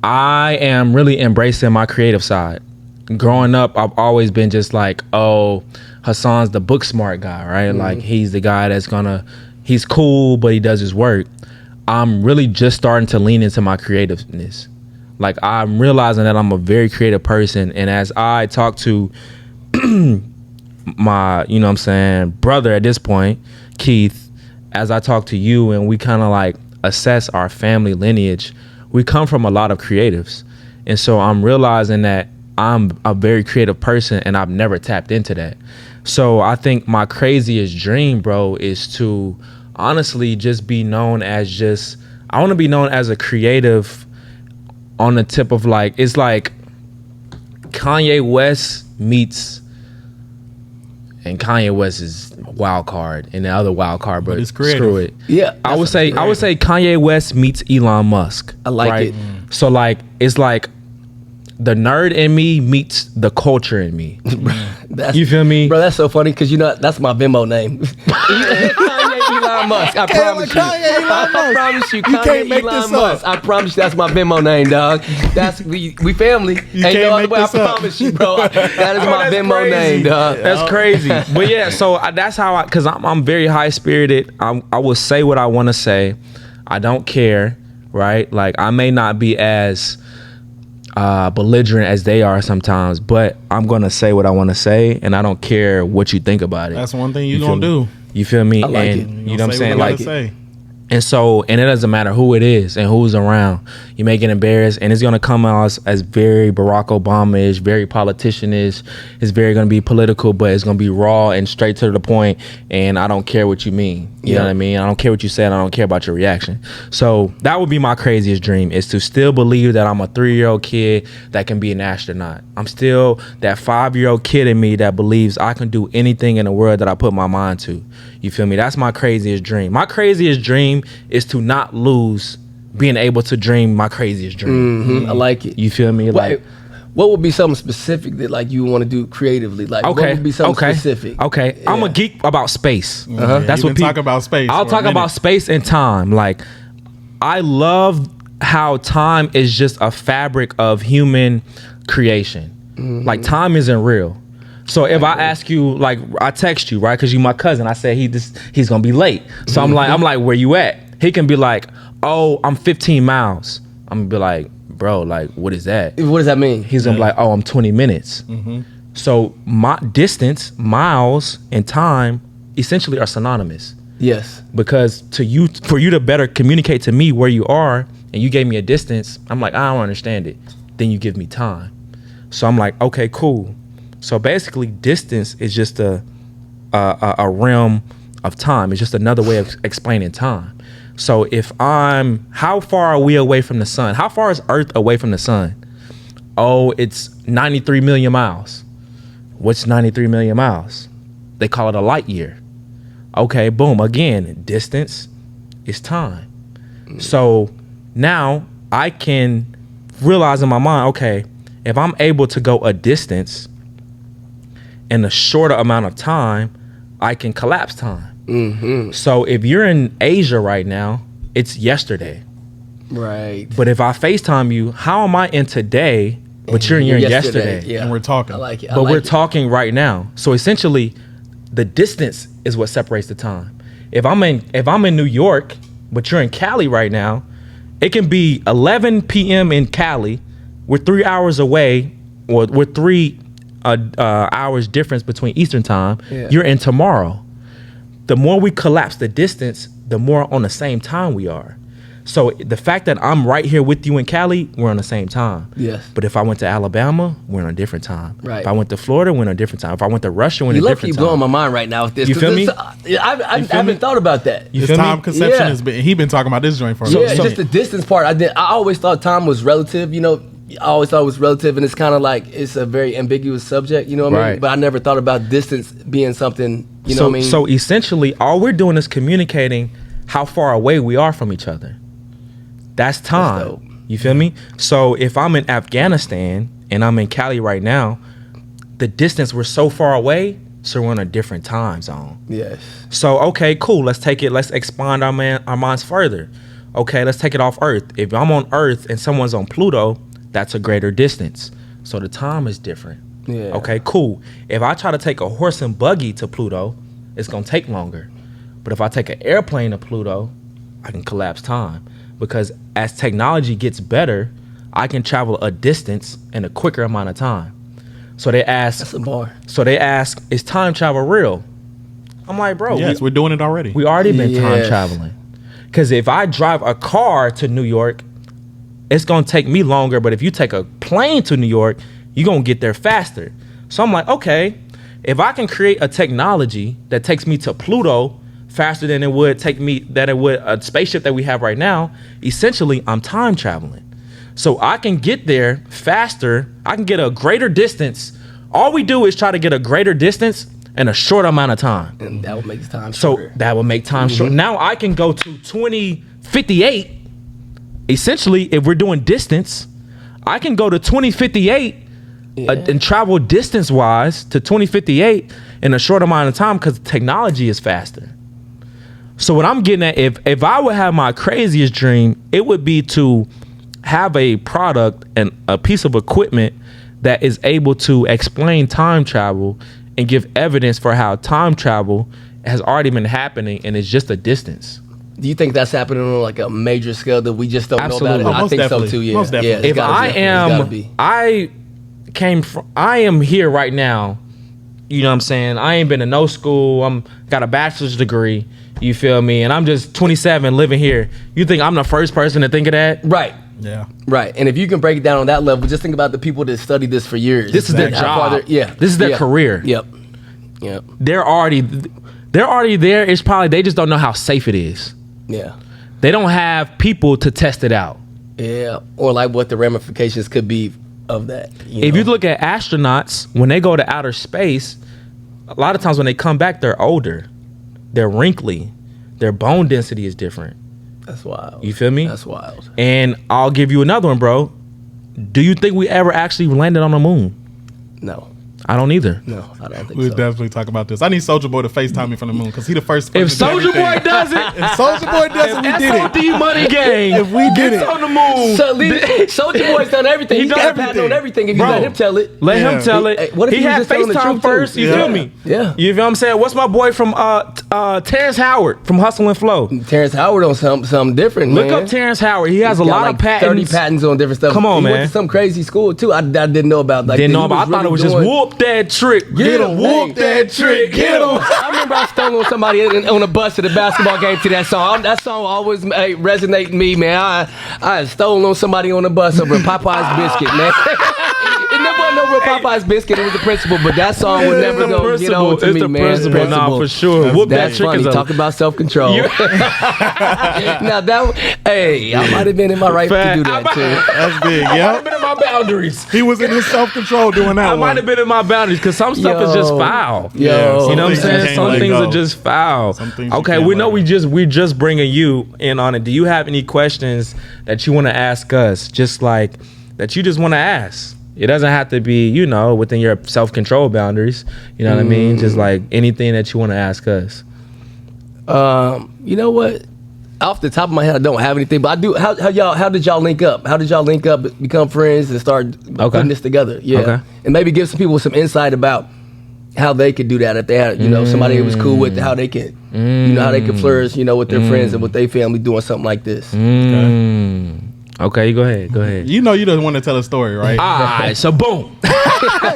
I am really embracing my creative side. Growing up, I've always been just like, oh, Hassan's the book smart guy, right? Like he's the guy he's cool, but he does his work. I'm really just starting to lean into my creativeness. Like I'm realizing that I'm a very creative person. And as I talk to my, brother at this point, Keith, as I talk to you and we kind of like assess our family lineage, we come from a lot of creatives. And so I'm realizing that I'm a very creative person and I've never tapped into that. So I think my craziest dream, bro, is to honestly just be known as I want to be known as a creative on the tip of like, it's like Kanye West meets, and Kanye West is wild card and the other wild card, but it's creative. screw it. Yeah, I would say Kanye West meets Elon Musk. I like it. So like, it's like the nerd in me meets the culture in me. You feel me? Bro, that's so funny because that's my Venmo name. Kanye Elon Musk. I promise you. I promise you, Kanye Elon Musk. I promise you, that's my Venmo name, dog. That's we family. Ain't no other way. I promise you, bro. That is my Venmo name, dog. That's crazy. But yeah, so that's how because I'm very high spirited. I will say what I want to say. I don't care, right? Like I may not be as belligerent as they are sometimes, but I'm gonna say what I want to say, and I don't care what you think about it. That's one thing you feel gonna me? do. You feel me? I like it. You know what I'm saying? Like, say. and so, and it doesn't matter who it is and who's around. You may get embarrassed, and it's gonna come out as very Barack Obama-ish, very politician-ish. It's very gonna be political, but it's gonna be raw and straight to the point. And I don't care what you mean. You know what I mean? I don't care what you said. I don't care about your reaction. So that would be my craziest dream: is to still believe that I'm a 3-year-old kid that can be an astronaut. I'm still that 5-year-old kid in me that believes I can do anything in the world that I put my mind to. You feel me? That's my craziest dream. My craziest dream is to not lose being able to dream my craziest dream. I like it. You feel me? Like, what would be something specific that like you want to do creatively? Like, what would be something specific? Okay, Yeah. I'm a geek about space. That's what people talk about space. I'll talk about space and time. Like, I love how time is just a fabric of human creation. Like, time isn't real. So if I ask you, like, I text you, right? Because you my cousin. I said he's gonna be late. So I'm like, where you at? He can be like, oh, I'm 15 miles. I'm gonna be like, bro, like, what is that? What does that mean? He's gonna be like, oh, I'm 20 minutes. So my distance, miles, and time essentially are synonymous. Yes. Because for you to better communicate to me where you are, and you gave me a distance, I'm like, I don't understand it. Then you give me time. So I'm like, okay, cool. So basically, distance is just a realm of time. It's just another way of explaining time. So how far are we away from the sun? How far is Earth away from the sun? Oh, it's 93 million miles. What's 93 million miles? They call it a light year. Okay, boom. Again, distance is time. So now I can realize in my mind, okay, if I'm able to go a distance in a shorter amount of time, I can collapse time. So if you're in Asia right now, it's yesterday. Right. But if I FaceTime you, how am I in today, but you're in yesterday? Yeah. And we're talking. I like it. But we're talking right now. So essentially, the distance is what separates the time. If I'm in New York, but you're in Cali right now, it can be 11 p.m. in Cali. We're 3 hours away, or we're 3 hours difference between Eastern time. Yeah. You're in tomorrow. The more we collapse the distance, the more on the same time we are. So the fact that I'm right here with you in Cali, we're on the same time. Yes. But if I went to Alabama, we're on a different time. Right. If I went to Florida, we're on a different time. If I went to Russia, we're on a You different keep time. blowing my mind right now with this. You feel me? I haven't thought about that. You His feel me? time conception Yeah. has been. He been talking about this joint for a Yeah, minute. just the distance part. I always thought time was relative. You know, I always thought it was relative, and it's kind of like it's a very ambiguous subject. You know what I mean? Right. But I never thought about distance being something You know what I mean? So essentially, all we're doing is communicating how far away we are from each other. That's time. dope. You feel me? So if I'm in Afghanistan and I'm in Cali right now, the distance, we're so far away, so we're on a different time zone. Yes. So, okay, cool. Let's expand our minds further. Okay, let's take it off Earth. If I'm on Earth and someone's on Pluto, that's a greater distance. So the time is different. Yeah. Okay, cool. If I try to take a horse and buggy to Pluto, it's gonna take longer. But if I take an airplane to Pluto, I can collapse time. Because as technology gets better, I can travel a distance in a quicker amount of time. So they ask, That's a bar. is time travel real? I'm like, bro, Yes, we're doing it already. we already been time Yes. traveling. Because if I drive a car to New York, it's gonna take me longer. But if you take a plane to New York, you're gonna get there faster. So I'm like, okay, if I can create a technology that takes me to Pluto faster than it would a spaceship that we have right now, essentially I'm time traveling. So I can get there faster. I can get a greater distance. All we do is try to get a greater distance in a short amount of time. And that would make the time So shorter. that would make time short. Now I can go to 2058. Essentially, if we're doing distance, I can go to 2058 and travel distance-wise to 2058 in a short amount of time because technology is faster. So what I'm getting at, if I would have my craziest dream, it would be to have a product and a piece of equipment that is able to explain time travel and give evidence for how time travel has already been happening and it's just a distance. Do you think that's happening on like a major scale that we just don't Absolutely. know about it? Oh, I most think definitely. so too. Yeah. Most definitely. Yeah, it's If gotta I be. It's gotta be. I am here right now, you know what I'm saying? I ain't been to no school. Got a bachelor's degree, you feel me? And I'm just 27 living here. You think I'm the first person to think of that? Right. Yeah. Right. And if you can break it down on that level, just think about the people that studied this for years. This is their How far job. they're- Yeah. This is their Yeah. career. Yep. Yep. They're already there. It's probably they just don't know how safe it is. Yeah. They don't have people to test it out. Yeah. Or like what the ramifications could be of that. If you look at astronauts, when they go to outer space, a lot of times when they come back, they're older. They're wrinkly. Their bone density is different. That's wild. You feel me? That's wild. And I'll give you another one, bro. Do you think we ever actually landed on the moon? No. I don't either. No, I don't think We'll so. definitely talk about this. I need Soldier Boy to FaceTime me from the moon because he the first person If to do Soldier Boy everything. does it, If Soldier Boy does it, we did it. SOD Money Gang. If we did gets it. on the moon. So, Soldier Boy's done everything. He He's done got a patent everything. on everything. If you Bro. let him tell it. Let Yeah. him tell it. Hey, what if he he was had just telling the FaceTime truth, first. too? You Yeah. feel me? Yeah. You feel what I'm saying? What's my boy from Terrence Howard from Hustle and Flow? Terrence Howard on something different, Look man. up Terrence Howard. He has a Got lot like of patents. 30 patents on different stuff. Come on, he man. went to some crazy school too. I didn't know about. Like, Didn't he know about. I was thought it really was just doing- whoop that trick. Get him, whoop that trick. Get him. I remember I stole on somebody on a bus at a basketball game to that song. That song always resonate with me, man. I stole on somebody on a bus over a Popeye's biscuit, man. It never wasn't over a Popeye's biscuit. It was the principle, but that song would never go get on to It's me, the man. principle. Nah, for sure. Whoop that That's trick funny. is a Talk about self-control. Now I might have been in my right to do that too. That's big, I might yeah. have been in my boundaries. He was in his self-control doing that I one. might have been in my boundaries because some stuff is just Yo. foul. Yo. You know what I'm Some things you saying? can't Some let things go. are just foul. Some things you Okay, can't we let know go. we just bringing you in on it. Do you have any questions that you want to ask us? Just like that you just want to ask. It doesn't have to be, within your self-control boundaries. You know what I mean? Just like anything that you want to ask us. You know what? Off the top of my head, I don't have anything, but I do. How did y'all link up? How did y'all link up, become friends, and start putting this together? Yeah, Okay. and maybe give some people some insight about how they could do that if they had, somebody who was cool with how they can, how they can flourish, with their friends and with their family doing something like this. Okay, go ahead. You know you don't want to tell a story, right? All right, so boom. You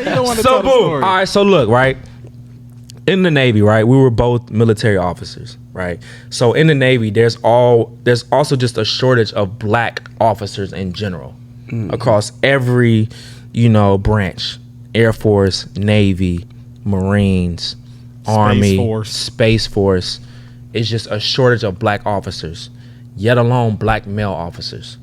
don't want to tell So the boom. story. All right, so look, right? In the Navy, right? We were both military officers, right? So in the Navy, there's also just a shortage of black officers in general across every, branch. Air Force, Navy, Marines, Army, Space Force. It's just a shortage of black officers, yet alone black male officers.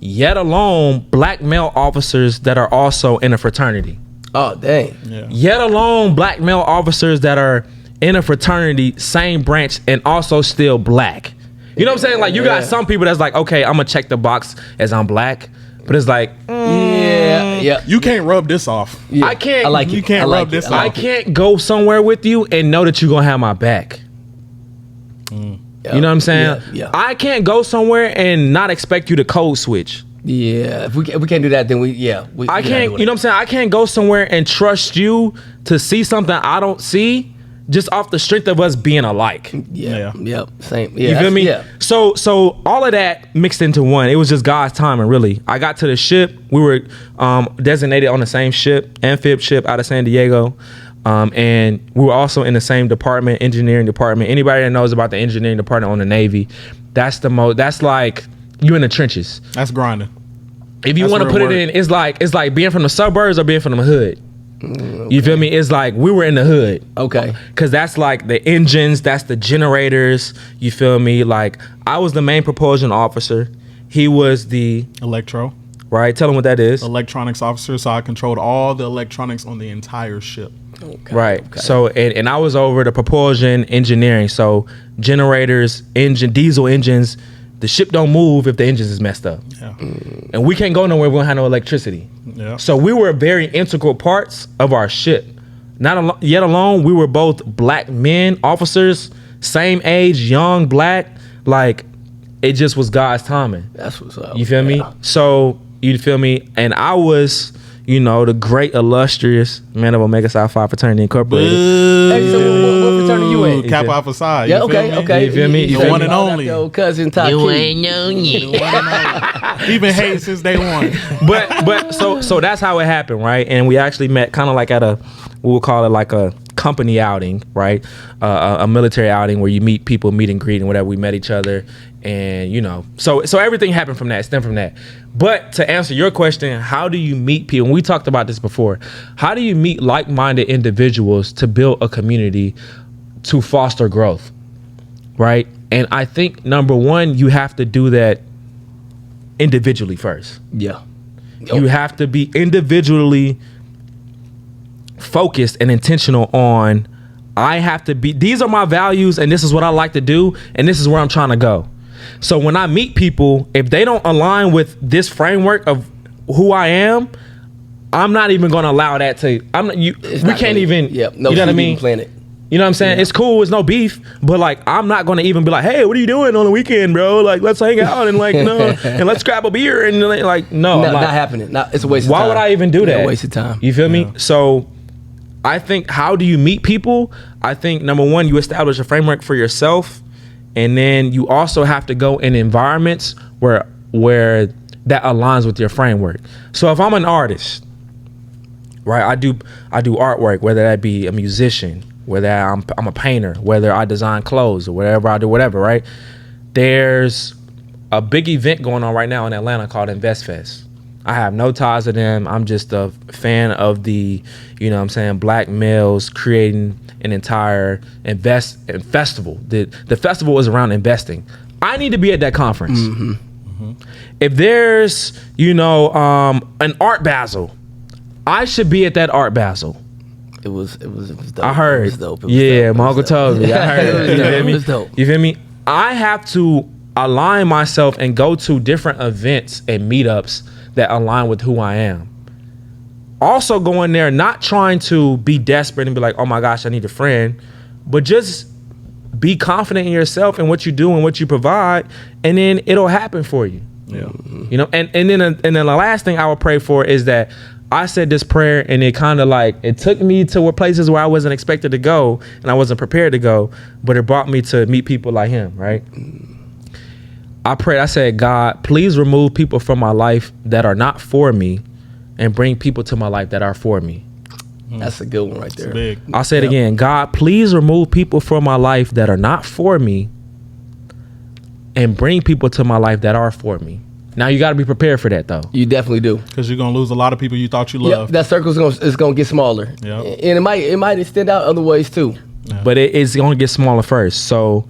Yet alone black male officers that are also in a fraternity. Oh dang! Yeah. Yet alone black male officers that are in a fraternity, same branch, and also still black. You know what I'm saying? Like, you got some people that's like, okay, I'm gonna check the box as I'm black, but it's like, You can't rub this off. Yeah. I can't. I like it. You can't I like rub it. this I off. I can't go somewhere with you and know that you're gonna have my back. Yep. You know what I'm saying? Yeah. I can't go somewhere and not expect you to code switch. Yeah. If we can't do that, then we I gotta can't, do you know what I'm saying? I can't go somewhere and trust you to see something I don't see just off the strength of us being alike. Yeah. Yep. Same. Yeah. You feel me? Yeah. So all of that mixed into one. It was just God's timing, really. I got to the ship. We were designated on the same ship, amphib ship out of San Diego. And we were also in the same department, engineering department. Anybody that knows about the engineering department on the Navy, that's like you in the trenches. That's grinding. If you That's want to real put work. it in, it's like being from the suburbs or being from the hood. You feel me? It's like we were in the hood. Okay. Cause that's like the engines, that's the generators. You feel me? Like I was the main propulsion officer. He was the right. Tell him what that is. Electronics officer. So I controlled all the electronics on the entire ship. Okay. Right. Okay. So and I was over the propulsion engineering. So generators, diesel engines. The ship don't move if the engines is messed up. Yeah. And we can't go nowhere if we don't have no electricity. Yeah. So we were very integral parts of our ship. Yet alone, we were both black men, officers, same age, young, black. Like, it just was God's timing. That's what's up. You feel me? So, you feel me? And I was, the great, illustrious man of Omega Psi Phi Fraternity Incorporated. Hey, so what fraternity you in? Kappa Alpha Psi. Yeah, you feel okay, me? okay. You feel me? You The say one you and called only. out your old cousin Taki. He been hating since day one. But so that's how it happened, right? And we actually met kind of like at we would call it like a company outing, right? A military outing where you meet people, meet and greet and whatever. We met each other, and so everything happened from that, stemmed from that. But to answer your question, how do you meet people? And we talked about this before. How do you meet like-minded individuals to build a community to foster growth, right? And I think number one, you have to do that individually first. Yeah. You have to be individually focused and intentional on, these are my values and this is what I like to do and this is where I'm trying to go. So when I meet people, if they don't align with this framework of who I am, I'm not even going to allow that to, we can't even, Yeah. you know what I mean? Planet. You know what I'm saying? Yeah. It's cool. It's no beef. But like, I'm not going to even be like, hey, what are you doing on the weekend, bro? Like, let's hang out and like, no, and let's grab a beer. And like, no. Not like, happening. It's a waste of time. why would I even do that? A waste of time. You feel me? So I think, how do you meet people? I think number one, you establish a framework for yourself. And then you also have to go in environments where that aligns with your framework. So if I'm an artist, right, I do artwork, whether that be a musician, whether I'm a painter, whether I design clothes or whatever I do, whatever, right? There's a big event going on right now in Atlanta called InvestFest. I have no ties to them. I'm just a fan of the, black males creating an entire festival. The festival is around investing. I need to be at that conference. Mm-hmm. Mm-hmm. If there's, an art basel, I should be at that art basel. It was dope. I heard. It was dope. My uncle told me. I heard. It was dope. You feel me? I have to align myself and go to different events and meetups that align with who I am. Also going there, not trying to be desperate and be like, oh my gosh, I need a friend, but just be confident in yourself and what you do and what you provide, and then it'll happen for you. Yeah. And then the last thing I would pray for is that I said this prayer and it kind of like, it took me to places where I wasn't expected to go and I wasn't prepared to go, but it brought me to meet people like him, right? I prayed, I said, God, please remove people from my life that are not for me and bring people to my life that are for me. That's a good one right there. Big. I'll say it again. God, please remove people from my life that are not for me and bring people to my life that are for me. Now you got to be prepared for that though. You definitely do. Because you're going to lose a lot of people you thought you Yep, loved. that circle's gonna get smaller. Yep. And it might extend out other ways too. Yeah. But it's going to get smaller first. So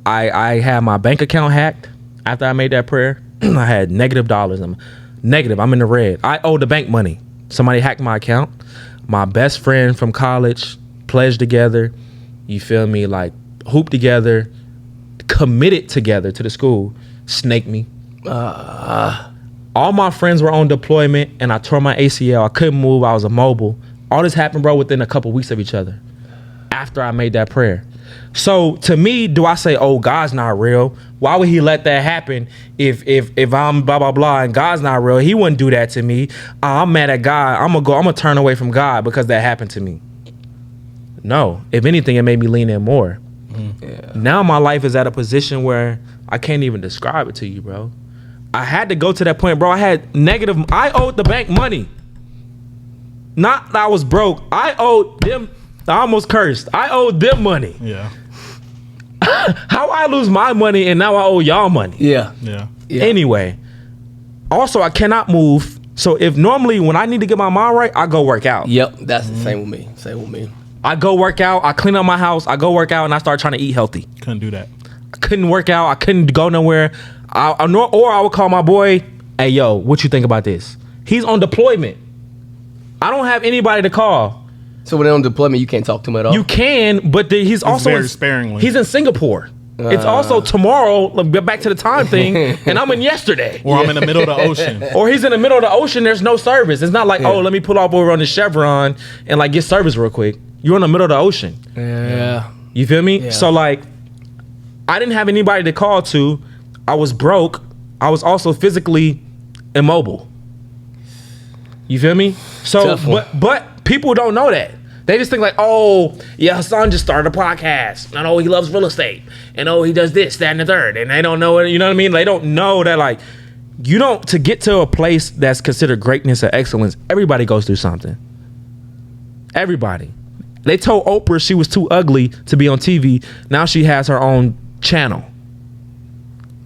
I had my bank account hacked after I made that prayer. I had negative dollars. I'm in the red. I owe the bank money. Somebody hacked my account. My best friend from college pledged together. You feel me? Like hoop together, committed together to the school. Snake me. All my friends were on deployment, and I tore my ACL. I couldn't move. I was immobile. All this happened, bro, within a couple weeks of each other. After I made that prayer. So to me, do I say, oh, God's not real? Why would he let that happen if I'm blah, blah, blah, and God's not real? He wouldn't do that to me. I'm mad at God. I'm gonna turn away from God because that happened to me. No. If anything, it made me lean in more. Yeah. Now my life is at a position where I can't even describe it to you, bro. I had to go to that point, bro. I owed the bank money. Not that I was broke. I owed them. I almost cursed. I owed them money. Yeah. How I lose my money and now I owe y'all money. Yeah. Anyway, also I cannot move. So if normally when I need to get my mind right, I go work out. Yep, that's the same with me. I go work out. I clean up my house. I go work out and I start trying to eat healthy. Couldn't do that. I couldn't work out. I couldn't go nowhere. Or I would call my boy, hey, yo, what you think about this? He's on deployment. I don't have anybody to call. So when they're on deployment, you can't talk to him at all? You can, but he's also very sparingly. He's in Singapore. It's also tomorrow, back to the time thing, and I'm in yesterday. Or I'm in the middle of the ocean. Or he's in the middle of the ocean, there's no service. It's not like, oh, let me pull up over on the Chevron and like get service real quick. You're in the middle of the ocean. Yeah. You feel me? Yeah. So like, I didn't have anybody to call to. I was broke. I was also physically immobile. You feel me? So, but people don't know that. They just think like, oh, yeah, Hassan just started a podcast. And oh, he loves real estate. And oh, he does this, that, and the third. And they don't know it. You know what I mean? They don't know that like, to get to a place that's considered greatness or excellence, everybody goes through something. Everybody. They told Oprah she was too ugly to be on TV. Now she has her own channel.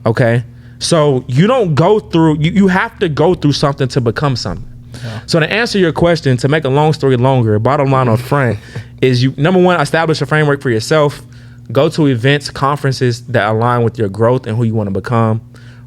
Okay? So you don't go through, you have to go through something to become something. Yeah. So to answer your question, to make a long story longer, bottom line up front is you, number one, establish a framework for yourself. Go to events, conferences that align with your growth and who you want to become,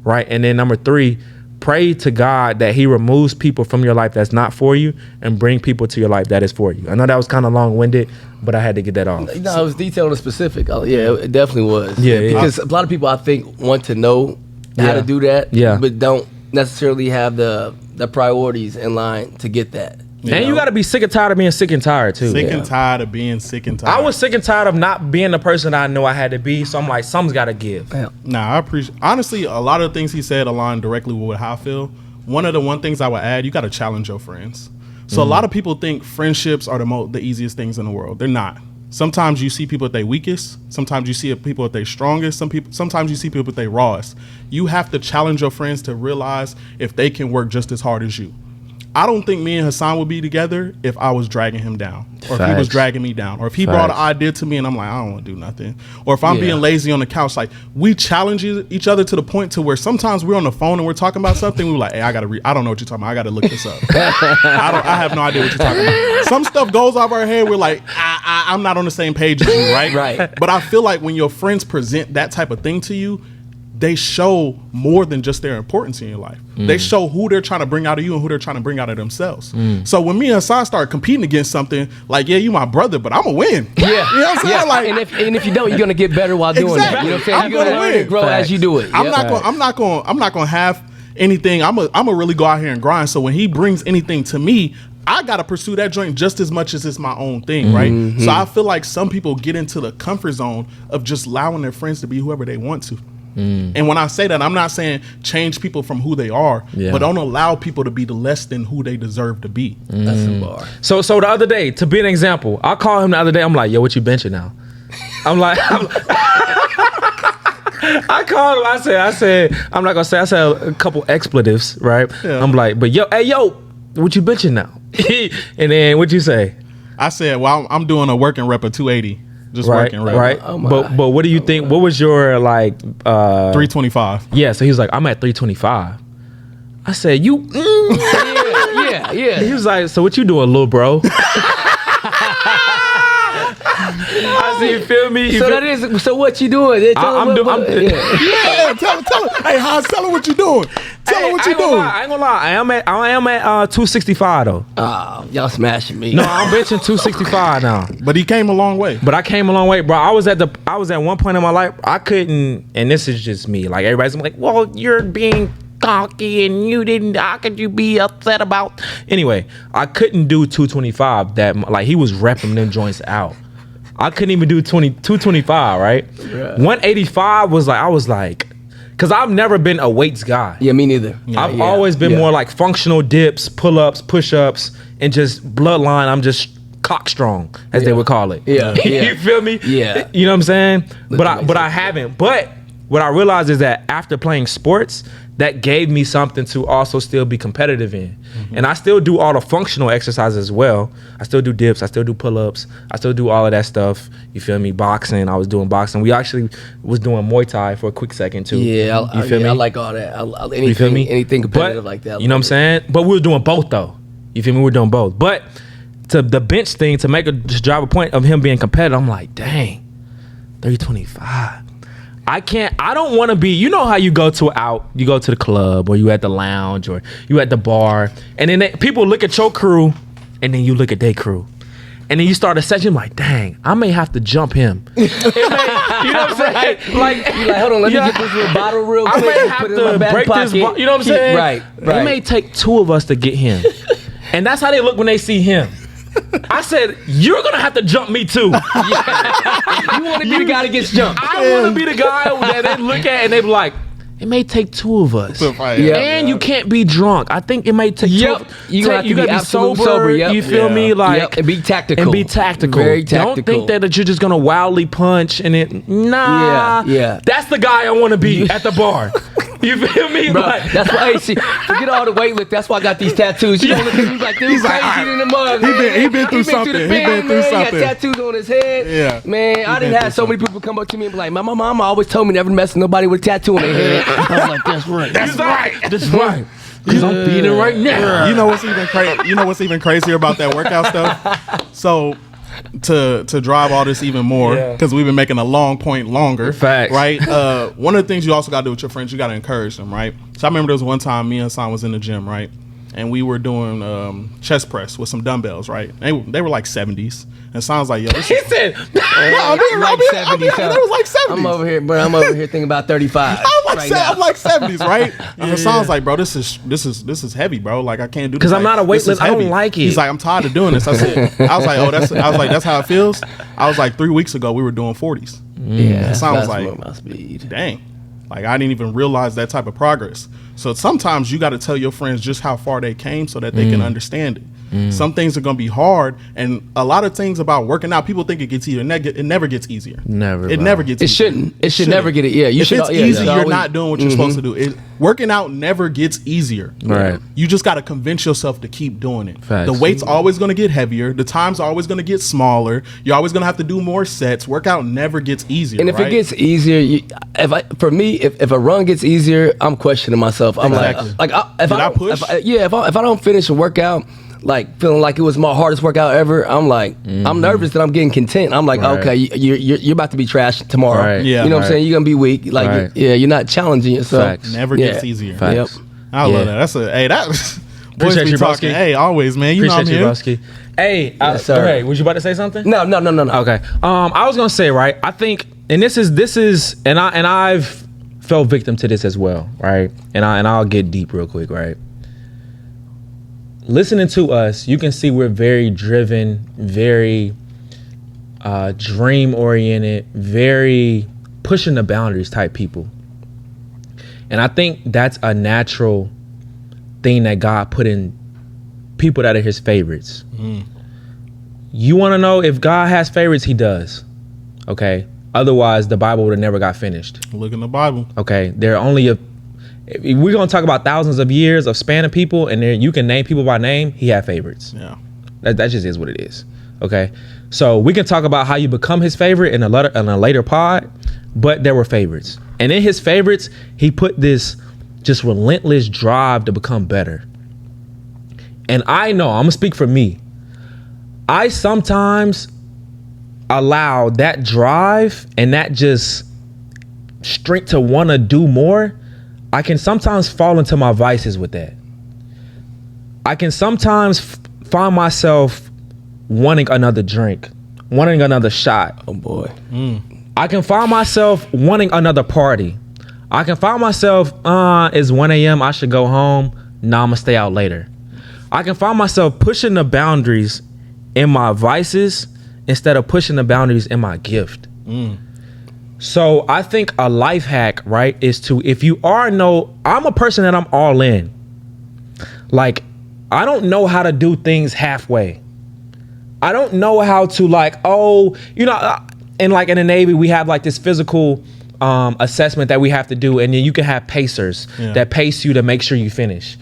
right? And then number three, pray to God that he removes people from your life that's not for you and bring people to your life that is for you. I know that was kind of long-winded, but I had to get that off. No, it was detailed and specific. Yeah, it definitely was. Yeah. Because a lot of people, I think, want to know how to do that, but don't necessarily have the priorities in line to get that. And you got to be sick and tired of being sick and tired too. Sick and tired of being sick and tired. I was sick and tired of not being the person I knew I had to be. So I'm like, something's got to give. Nah, I appreciate. Honestly, a lot of the things he said align directly with how I feel. One of the things I would add, you got to challenge your friends. So a lot of people think friendships are the easiest things in the world. They're not. Sometimes you see people at their weakest. Sometimes you see people at their strongest. Sometimes you see people at their rawest. You have to challenge your friends to realize if they can work just as hard as you. I don't think me and Hassan would be together if I was dragging him down, or if he was dragging me down, or if he brought an idea to me and I'm like, I don't want to do nothing, or if I'm being lazy on the couch. Like, we challenge each other to the point to where sometimes we're on the phone and we're talking about something. We're like, hey, I don't know what you're talking about. I got to look this up. I have no idea what you're talking about. Some stuff goes off our head. We're like, I'm not on the same page as you, right? Right. But I feel like when your friends present that type of thing to you, they show more than just their importance in your life. They show who they're trying to bring out of you and who they're trying to bring out of themselves. So when me and Hassan start competing against something, like, yeah, you my brother, but I'm gonna win. Yeah. You know what I'm saying? Like, and if you don't, you're gonna get better while doing that. You know what I'm saying? You're gonna learn and grow as you do it. I'm not gonna have anything. I'm gonna really go out here and grind. So when he brings anything to me, I gotta pursue that joint just as much as it's my own thing, right? So I feel like some people get into the comfort zone of just allowing their friends to be whoever they want to. And when I say that, I'm not saying change people from who they are, but don't allow people to be less than who they deserve to be. That's a bar. So the other day, to be an example, I called him the other day. I'm like, yo, what you benching now? I called him. I said, I'm not gonna say. I said a couple expletives, right? Yeah. I'm like, but yo, what you benching now? And then what'd you say? I said, well, I'm doing a working rep of 280. Just working rep. Right. Oh, but what do you think? What was your 325? Yeah. So he was like, I'm at 325. I said, you. Yeah. He was like, so what you doing, little bro? I said, you feel me? So what you doing? I'm doing. Yeah, tell him. Hey, Hans, tell him what you doing. Tell her what you do. I ain't gonna lie. I am at 265 though. Y'all smashing me. No, I'm benching 265 now. But he came a long way. But I came a long way, bro. I was at one point in my life I couldn't, and this is just me. Like everybody's like, well, you're being cocky and you didn't. How could you be upset about? Anyway, I couldn't do 225. That like he was repping them joints out. I couldn't even do 225. Right? Yeah. 185 was like I was like. Cause I've never been a weights guy. Yeah, me neither. I've always been more like functional dips, pull-ups, push-ups, and just bloodline. I'm just cock strong, as they would call it. Yeah. You feel me? Yeah. You know what I'm saying? But I haven't. But what I realized is that after playing sports, that gave me something to also still be competitive in. Mm-hmm. And I still do all the functional exercises as well. I still do dips. I still do pull-ups. I still do all of that stuff. You feel me? Boxing. I was doing boxing. We actually was doing Muay Thai for a quick second too. Yeah, you feel me? I like all that. Anything, you feel me? Anything competitive like that. You know what I'm saying? But we were doing both though. You feel me? We were doing both. But to the bench thing, to make just drive a point of him being competitive, I'm like, dang, 325. I don't want to be, you know how you go to the club or you at the lounge or you at the bar and then people look at your crew and then you look at their crew. And then you start a session like, dang, I may have to jump him. You know what I'm saying? Like, you're like, hold on, let me get this little bottle real quick. I may have to break this, you know what I'm saying? Right. It may take two of us to get him. And that's how they look when they see him. I said, you're gonna have to jump me too. You want to be the guy that gets jumped. I want to be the guy that they look at and they be like, it may take two of us. And you can't be drunk. I think it may take two. You gotta be sober. You feel me? Like and be tactical. Very tactical. Don't think that you're just gonna wildly punch and it. Nah. Yeah. That's the guy I want to be at the bar. You feel me? Bro, like, that's why, see, forget all the weight lift. That's why I got these tattoos. You know, he's like, dude, crazy in the mug. He been through something. He got tattoos on his head. Yeah. Man, I didn't have so many people come up to me and be like, my mama always told me never to mess with nobody with a tattoo on their head. I was like, that's right. That's right. Because I'm beating it right now. You know what's even crazy? You know what's even crazier about that workout stuff? So to drive all this even more, because we've been making a long point longer. Facts. Right? One of the things you also got to do with your friends, you got to encourage them, right? So I remember there was one time me and Hassan was in the gym, right? And we were doing chest press with some dumbbells, right? They were like 70s. And sounds like, yo, this He said, like 70s. They was like 70s. I'm over here thinking about 35. I'm like 70s, right? And Hassan's like, bro, this is heavy, bro. Like I can't do this. Because I'm not a weightlifter. I don't like it. He's like, I'm tired of doing this. I was like, that's how it feels. I was like, 3 weeks ago we were doing 40s. Yeah. Hassan was like, my speed. Dang. Like I didn't even realize that type of progress. So sometimes you got to tell your friends just how far they came so that they can understand it. Some things are going to be hard, and a lot of things about working out, people think it gets easier. It never gets easier. Never. It never gets easier. It should never get it. Yeah, you should. If it's easy, you're not doing what you're supposed to do. Working out never gets easier. Right. You just got to convince yourself to keep doing it. Facts. The weight's always going to get heavier. The time's always going to get smaller. You're always going to have to do more sets. Workout never gets easier. And if it gets easier, if a run gets easier, I'm questioning myself. I'm if I don't finish a workout, like feeling like it was my hardest workout ever, I'm like, I'm nervous that I'm getting content. I'm like, okay, you're about to be trashed tomorrow. Right. Yeah, you know what I'm saying? You're gonna be weak. Like, you're not challenging yourself. Facts. Never gets easier. Facts. Yep. I love that. Boys Appreciate be you, talking. Broski. Hey, always, man. You know I'm Appreciate you, here. Broski. Hey, Yes, sir. okay, was you about to say something? No. Okay. I was gonna say, right. I think, and this is, and I've fell victim to this as well, right. And I'll get deep real quick, right. Listening to us, you can see we're very driven, very dream oriented, very pushing the boundaries type people. And I think that's a natural thing that God put in people that are his favorites. You want to know if God has favorites? He does. Okay. Otherwise, the Bible would have never got finished. Look in the Bible. Okay. There are only we're going to talk about thousands of years of span of people, and there you can name people by name. He had favorites. Yeah. That just is what it is. Okay. So we can talk about how you become his favorite in a later pod, but there were favorites. And in his favorites, he put this just relentless drive to become better. And I know, I'm going to speak for me. I sometimes allow that drive and that just strength to want to do more. I can sometimes fall into my vices with that. I can sometimes find myself wanting another drink, wanting another shot. Oh boy. I can find myself wanting another party. I can find myself, it's 1 a.m. I should go home. Nah, I'm gonna stay out later. I can find myself pushing the boundaries in my vices instead of pushing the boundaries in my gift. So I think a life hack, right, is to, if you I'm a person that I'm all in. Like, I don't know how to do things halfway. I don't know how to and like in the Navy, we have like this physical assessment that we have to do. And then you can have pacers that pace you to make sure you finish.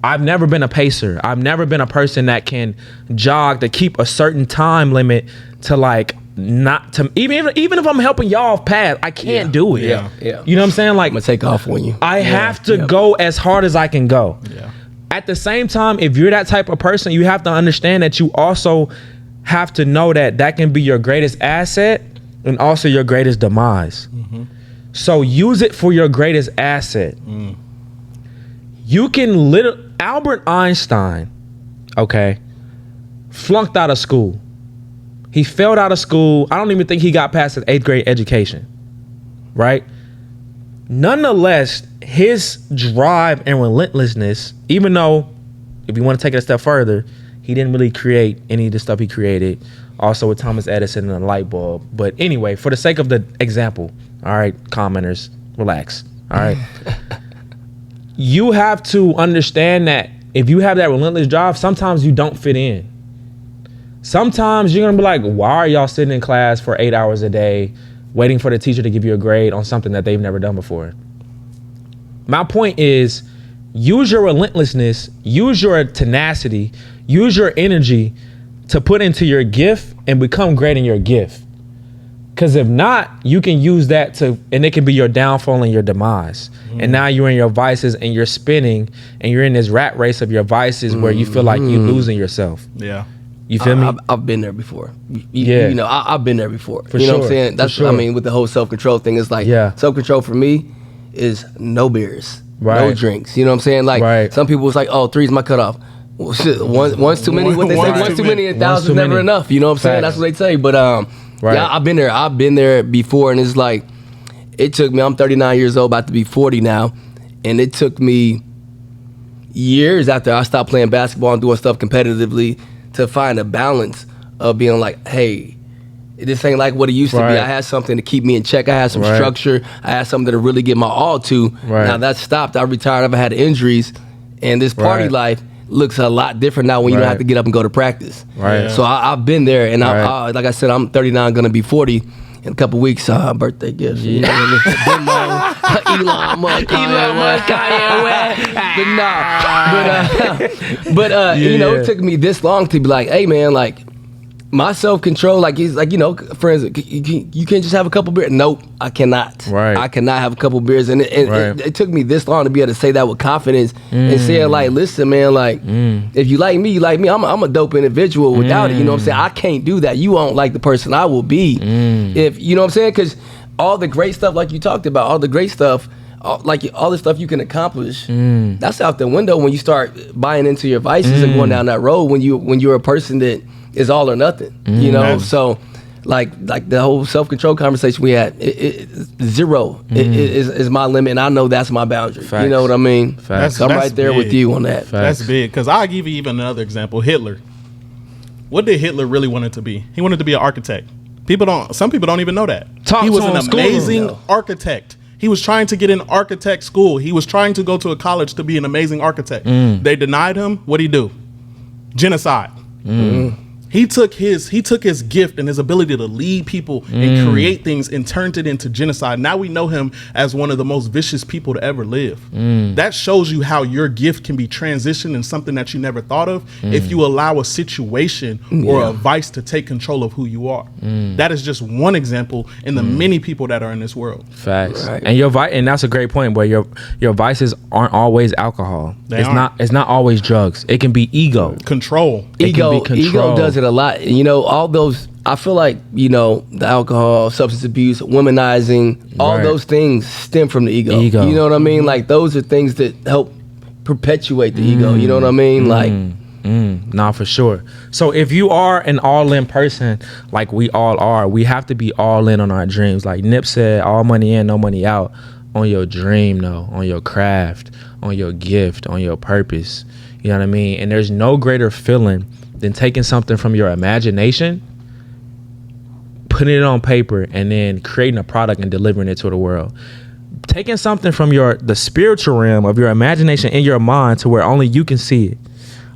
I've never been a pacer. I've never been a person that can jog to keep a certain time limit to like not to even if I'm helping y'all off path, I can't do it. Yeah. You know what I'm saying? Like, I'm gonna take off on you. I have to go as hard as I can go. Yeah. At the same time, if you're that type of person, you have to understand that you also have to know that can be your greatest asset and also your greatest demise. So use it for your greatest asset. You can Albert Einstein, okay, flunked out of school. He failed out of school. I don't even think he got past his 8th grade education, right? Nonetheless, his drive and relentlessness, even though, if you want to take it a step further, he didn't really create any of the stuff he created. Also with Thomas Edison and the light bulb. But anyway, for the sake of the example, all right, commenters, relax, all right? You have to understand that if you have that relentless drive, sometimes you don't fit in. Sometimes you're gonna be like, why are y'all sitting in class for 8 hours a day waiting for the teacher to give you a grade on something that they've never done before? My point is, use your relentlessness, use your tenacity, use your energy to put into your gift and become great in your gift. Because if not, you can use that and it can be your downfall and your demise. And now you're in your vices and you're spinning and you're in this rat race of your vices where you feel like you're losing yourself. Yeah. You feel me? I've been there before. Yeah. You know, I've been there before. For you know sure. what I'm saying? That's sure. I mean, with the whole self-control thing, it's like self-control for me is no beers, no drinks. You know what I'm saying? Like some people was like, oh, 3's my cutoff. Well, shit, one's too many. What they say, one's too many, and 1,000's never enough. You know what I'm saying? That's what they say. But yeah, I've been there. I've been there before, and it's like it took me. I'm 39 years old, about to be 40 now, and it took me years after I stopped playing basketball and doing stuff competitively to find a balance of being like, hey, this ain't like what it used to be. I had something to keep me in check. I had some structure. I had something to really get my all to. Now that stopped. I retired. I've had injuries, and this party life looks a lot different now when you don't have to get up and go to practice. So I've been there, and I like I said, I'm 39, gonna be 40 in a couple weeks. Birthday gifts, you know, Elon Musk, Kanye West. But you know, it took me this long to be like, hey man, like my self-control, like he's like, you know, friends, you can't just have a couple beers. Nope, I cannot. I cannot have a couple beers, and it took me this long to be able to say that with confidence and saying like, listen, man, like if you like me, you like me. I'm a dope individual without it. You know what I'm saying? I can't do that. You won't like the person I will be if you know what I'm saying? Because all the great stuff, like you talked about, all the great stuff. Like all the stuff you can accomplish, that's out the window when you start buying into your vices and going down that road. When you're a person that is all or nothing, you know. So, like the whole self-control conversation we had, zero is my limit, and I know that's my boundary. You know what I mean? That's I'm right there with you on that. That's big. Because I'll give you even another example. Hitler. What did Hitler really want it to be? He wanted to be an architect. Some people don't even know that. He was an amazing architect. He was trying to get in architect school. He was trying to go to a college to be an amazing architect. They denied him. What'd he do? Genocide. He took his gift and his ability to lead people and create things and turned it into genocide. Now we know him as one of the most vicious people to ever live. That shows you how your gift can be transitioned in something that you never thought of if you allow a situation or a vice to take control of who you are. That is just one example in the many people that are in this world. Facts. And and that's a great point, where your vices aren't always alcohol. It's not always drugs. It can be ego. Control. Ego does it a lot. You know, all those I feel like, the alcohol, substance abuse, womanizing, all Right. those things stem from the ego. Ego. You know what I mean? Like, those are things that help perpetuate the ego. You know what I mean? Like, Nah, for sure. So if you are an all-in person, like we all are, we have to be all in on our dreams. Like Nip said, all money in, no money out. On your dream, though, on your craft, on your gift, on your purpose. You know what I mean? And there's no greater feeling than taking something from your imagination, putting it on paper, and then creating a product and delivering it to the world. Taking something from the spiritual realm of your imagination in your mind to where only you can see it.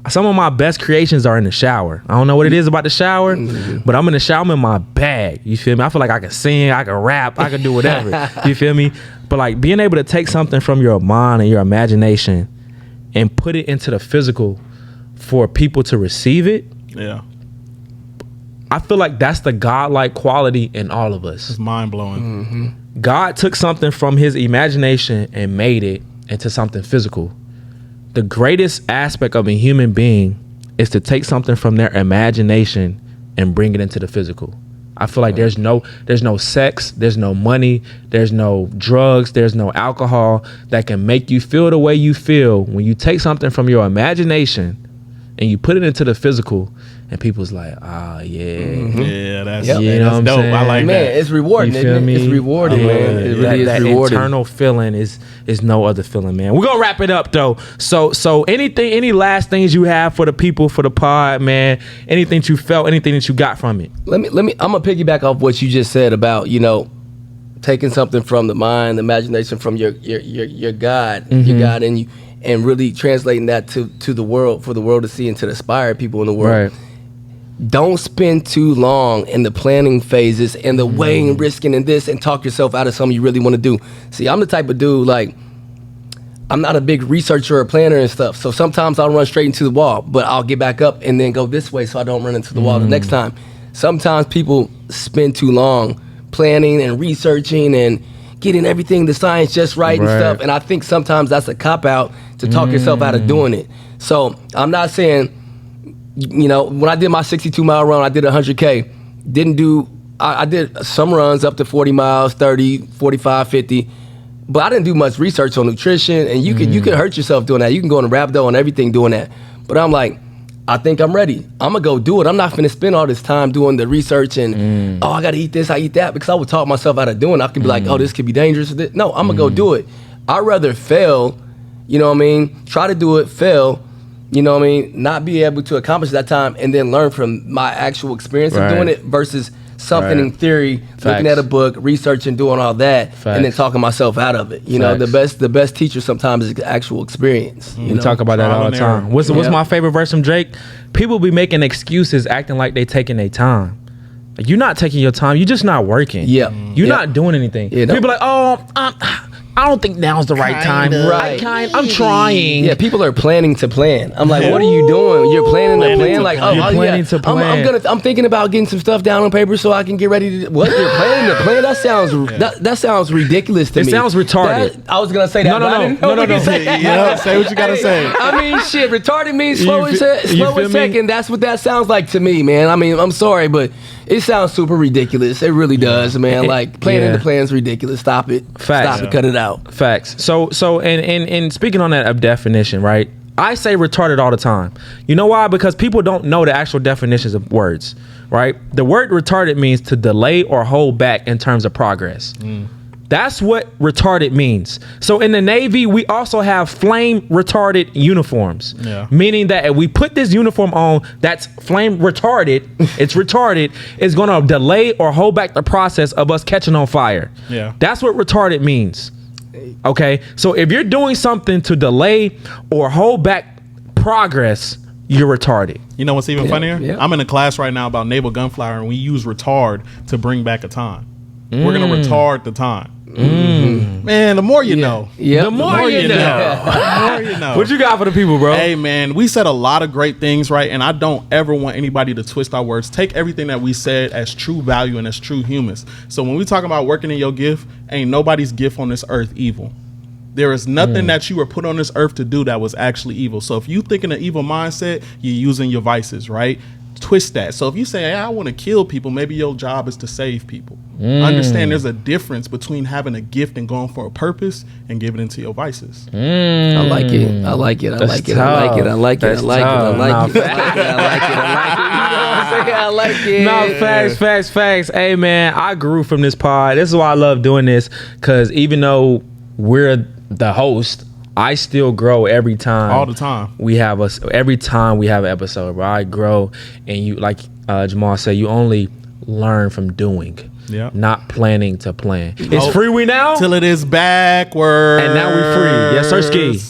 Some of my best creations are in the shower. I don't know what it is about the shower, but I'm in the shower, I'm in my bag. You feel me? I feel like I can sing, I can rap, I can do whatever. You feel me? But like being able to take something from your mind and your imagination and put it into the physical for people to receive it. Yeah. I feel like that's the godlike quality in all of us. It's mind blowing. God took something from his imagination and made it into something physical. The greatest aspect of a human being is to take something from their imagination and bring it into the physical. I feel like there's no sex, there's no money, there's no drugs, there's no alcohol that can make you feel the way you feel when you take something from your imagination and you put it into the physical, and people's like, yeah. Yeah, that's Yep. You know that's what I'm dope. saying? I like man, that. it's rewarding. You feel Isn't it? me? It's rewarding, man. It really that is rewarding. internal feeling is no other feeling, man. We're gonna wrap it up though. So any last things you have for the people, for the pod, man? Anything you felt, anything that you got from it? Let me. I'm gonna piggyback off what you just said about taking something from the mind, the imagination, from your God, your God in you, and really translating that to the world, for the world to see and to inspire people in the world. Right. Don't spend too long in the planning phases and the weighing, risking, and this, and talk yourself out of something you really want to do. See, I'm the type of dude, like, I'm not a big researcher or planner and stuff. So sometimes I'll run straight into the wall, but I'll get back up and then go this way so I don't run into the wall the next time. Sometimes people spend too long planning and researching and getting everything, the science just right and stuff. And I think sometimes that's a cop-out to talk yourself out of doing it. So I'm not saying, when I did my 62-mile run, I did 100K. I did some runs up to 40 miles, 30, 45, 50. But I didn't do much research on nutrition, and you could hurt yourself doing that. You can go on a rhabdo and everything doing that. But I'm like, I think I'm ready. I'm gonna go do it. I'm not finna spend all this time doing the research and I gotta eat this, I eat that, because I would talk myself out of doing it. I could be like, this could be dangerous. No, I'm gonna go do it. I'd rather fail, try to do it, fail, not be able to accomplish that time, and then learn from my actual experience of doing it versus something in theory, looking at a book, researching, doing all that, and then talking myself out of it. The best teacher sometimes is actual experience. We talk about that all the time. What's my favorite verse from Drake? People be making excuses, acting like they taking their time. Like, you're not taking your time. You're just not working. Yeah. You're not doing anything. Yeah, People like, I don't think now's the right time. Right. I'm trying. Yeah, people are planning to plan. I'm like, what are you doing? You're planning to plan. Like, You're planning to plan. I'm thinking about getting some stuff down on paper so I can get ready to. What, you're planning to plan? That sounds ridiculous to me. It sounds retarded. I was gonna say that. No. Say what you gotta say. I mean, shit. Retarded means slow You a second. That's what that sounds like to me, man. I mean, I'm sorry, but it sounds super ridiculous. It really does, man. Like, planning to plan's ridiculous. Stop it. Facts. Stop it. Cut it out. Facts. So and speaking on that of definition, right? I say retarded all the time. You know why? Because people don't know the actual definitions of words, right? The word retarded means to delay or hold back in terms of progress. That's what retarded means. So in the Navy, we also have flame retarded uniforms, meaning that if we put this uniform on that's flame retarded, it's retarded, it's going to delay or hold back the process of us catching on fire. Yeah. That's what retarded means. Okay. So if you're doing something to delay or hold back progress, you're retarded. You know what's even funnier? Yeah. I'm in a class right now about naval gunfire, and we use retard to bring back a time. We're gonna retard the time. Man, the more you know. Yeah. The more you know. The more you know. What you got for the people, bro? Hey, man, we said a lot of great things, right? And I don't ever want anybody to twist our words. Take everything that we said as true value and as true humans. So when we talk about working in your gift, ain't nobody's gift on this earth evil. There is nothing that you were put on this earth to do that was actually evil. So if you think in an evil mindset, you're using your vices, right? twist that. So if you say, hey, I want to kill people, maybe your job is to save people. Understand there's a difference between having a gift and going for a purpose and giving into your vices. I like it. I like it. I like it. I like it. I like it. I like it. I like it. I like it. I like it. I like it. You know what I'm saying? I like it. No, facts. Hey, man, I grew from this pod. This is why I love doing this, because even though we're the host, I still grow every time. All the time. Every time we have an episode, bro. I grow, and you, like Jamal said, you only learn from doing. Yeah. Not planning to plan. It's Freewenow till it is backwards. And now we free. Yes, sir, Ski.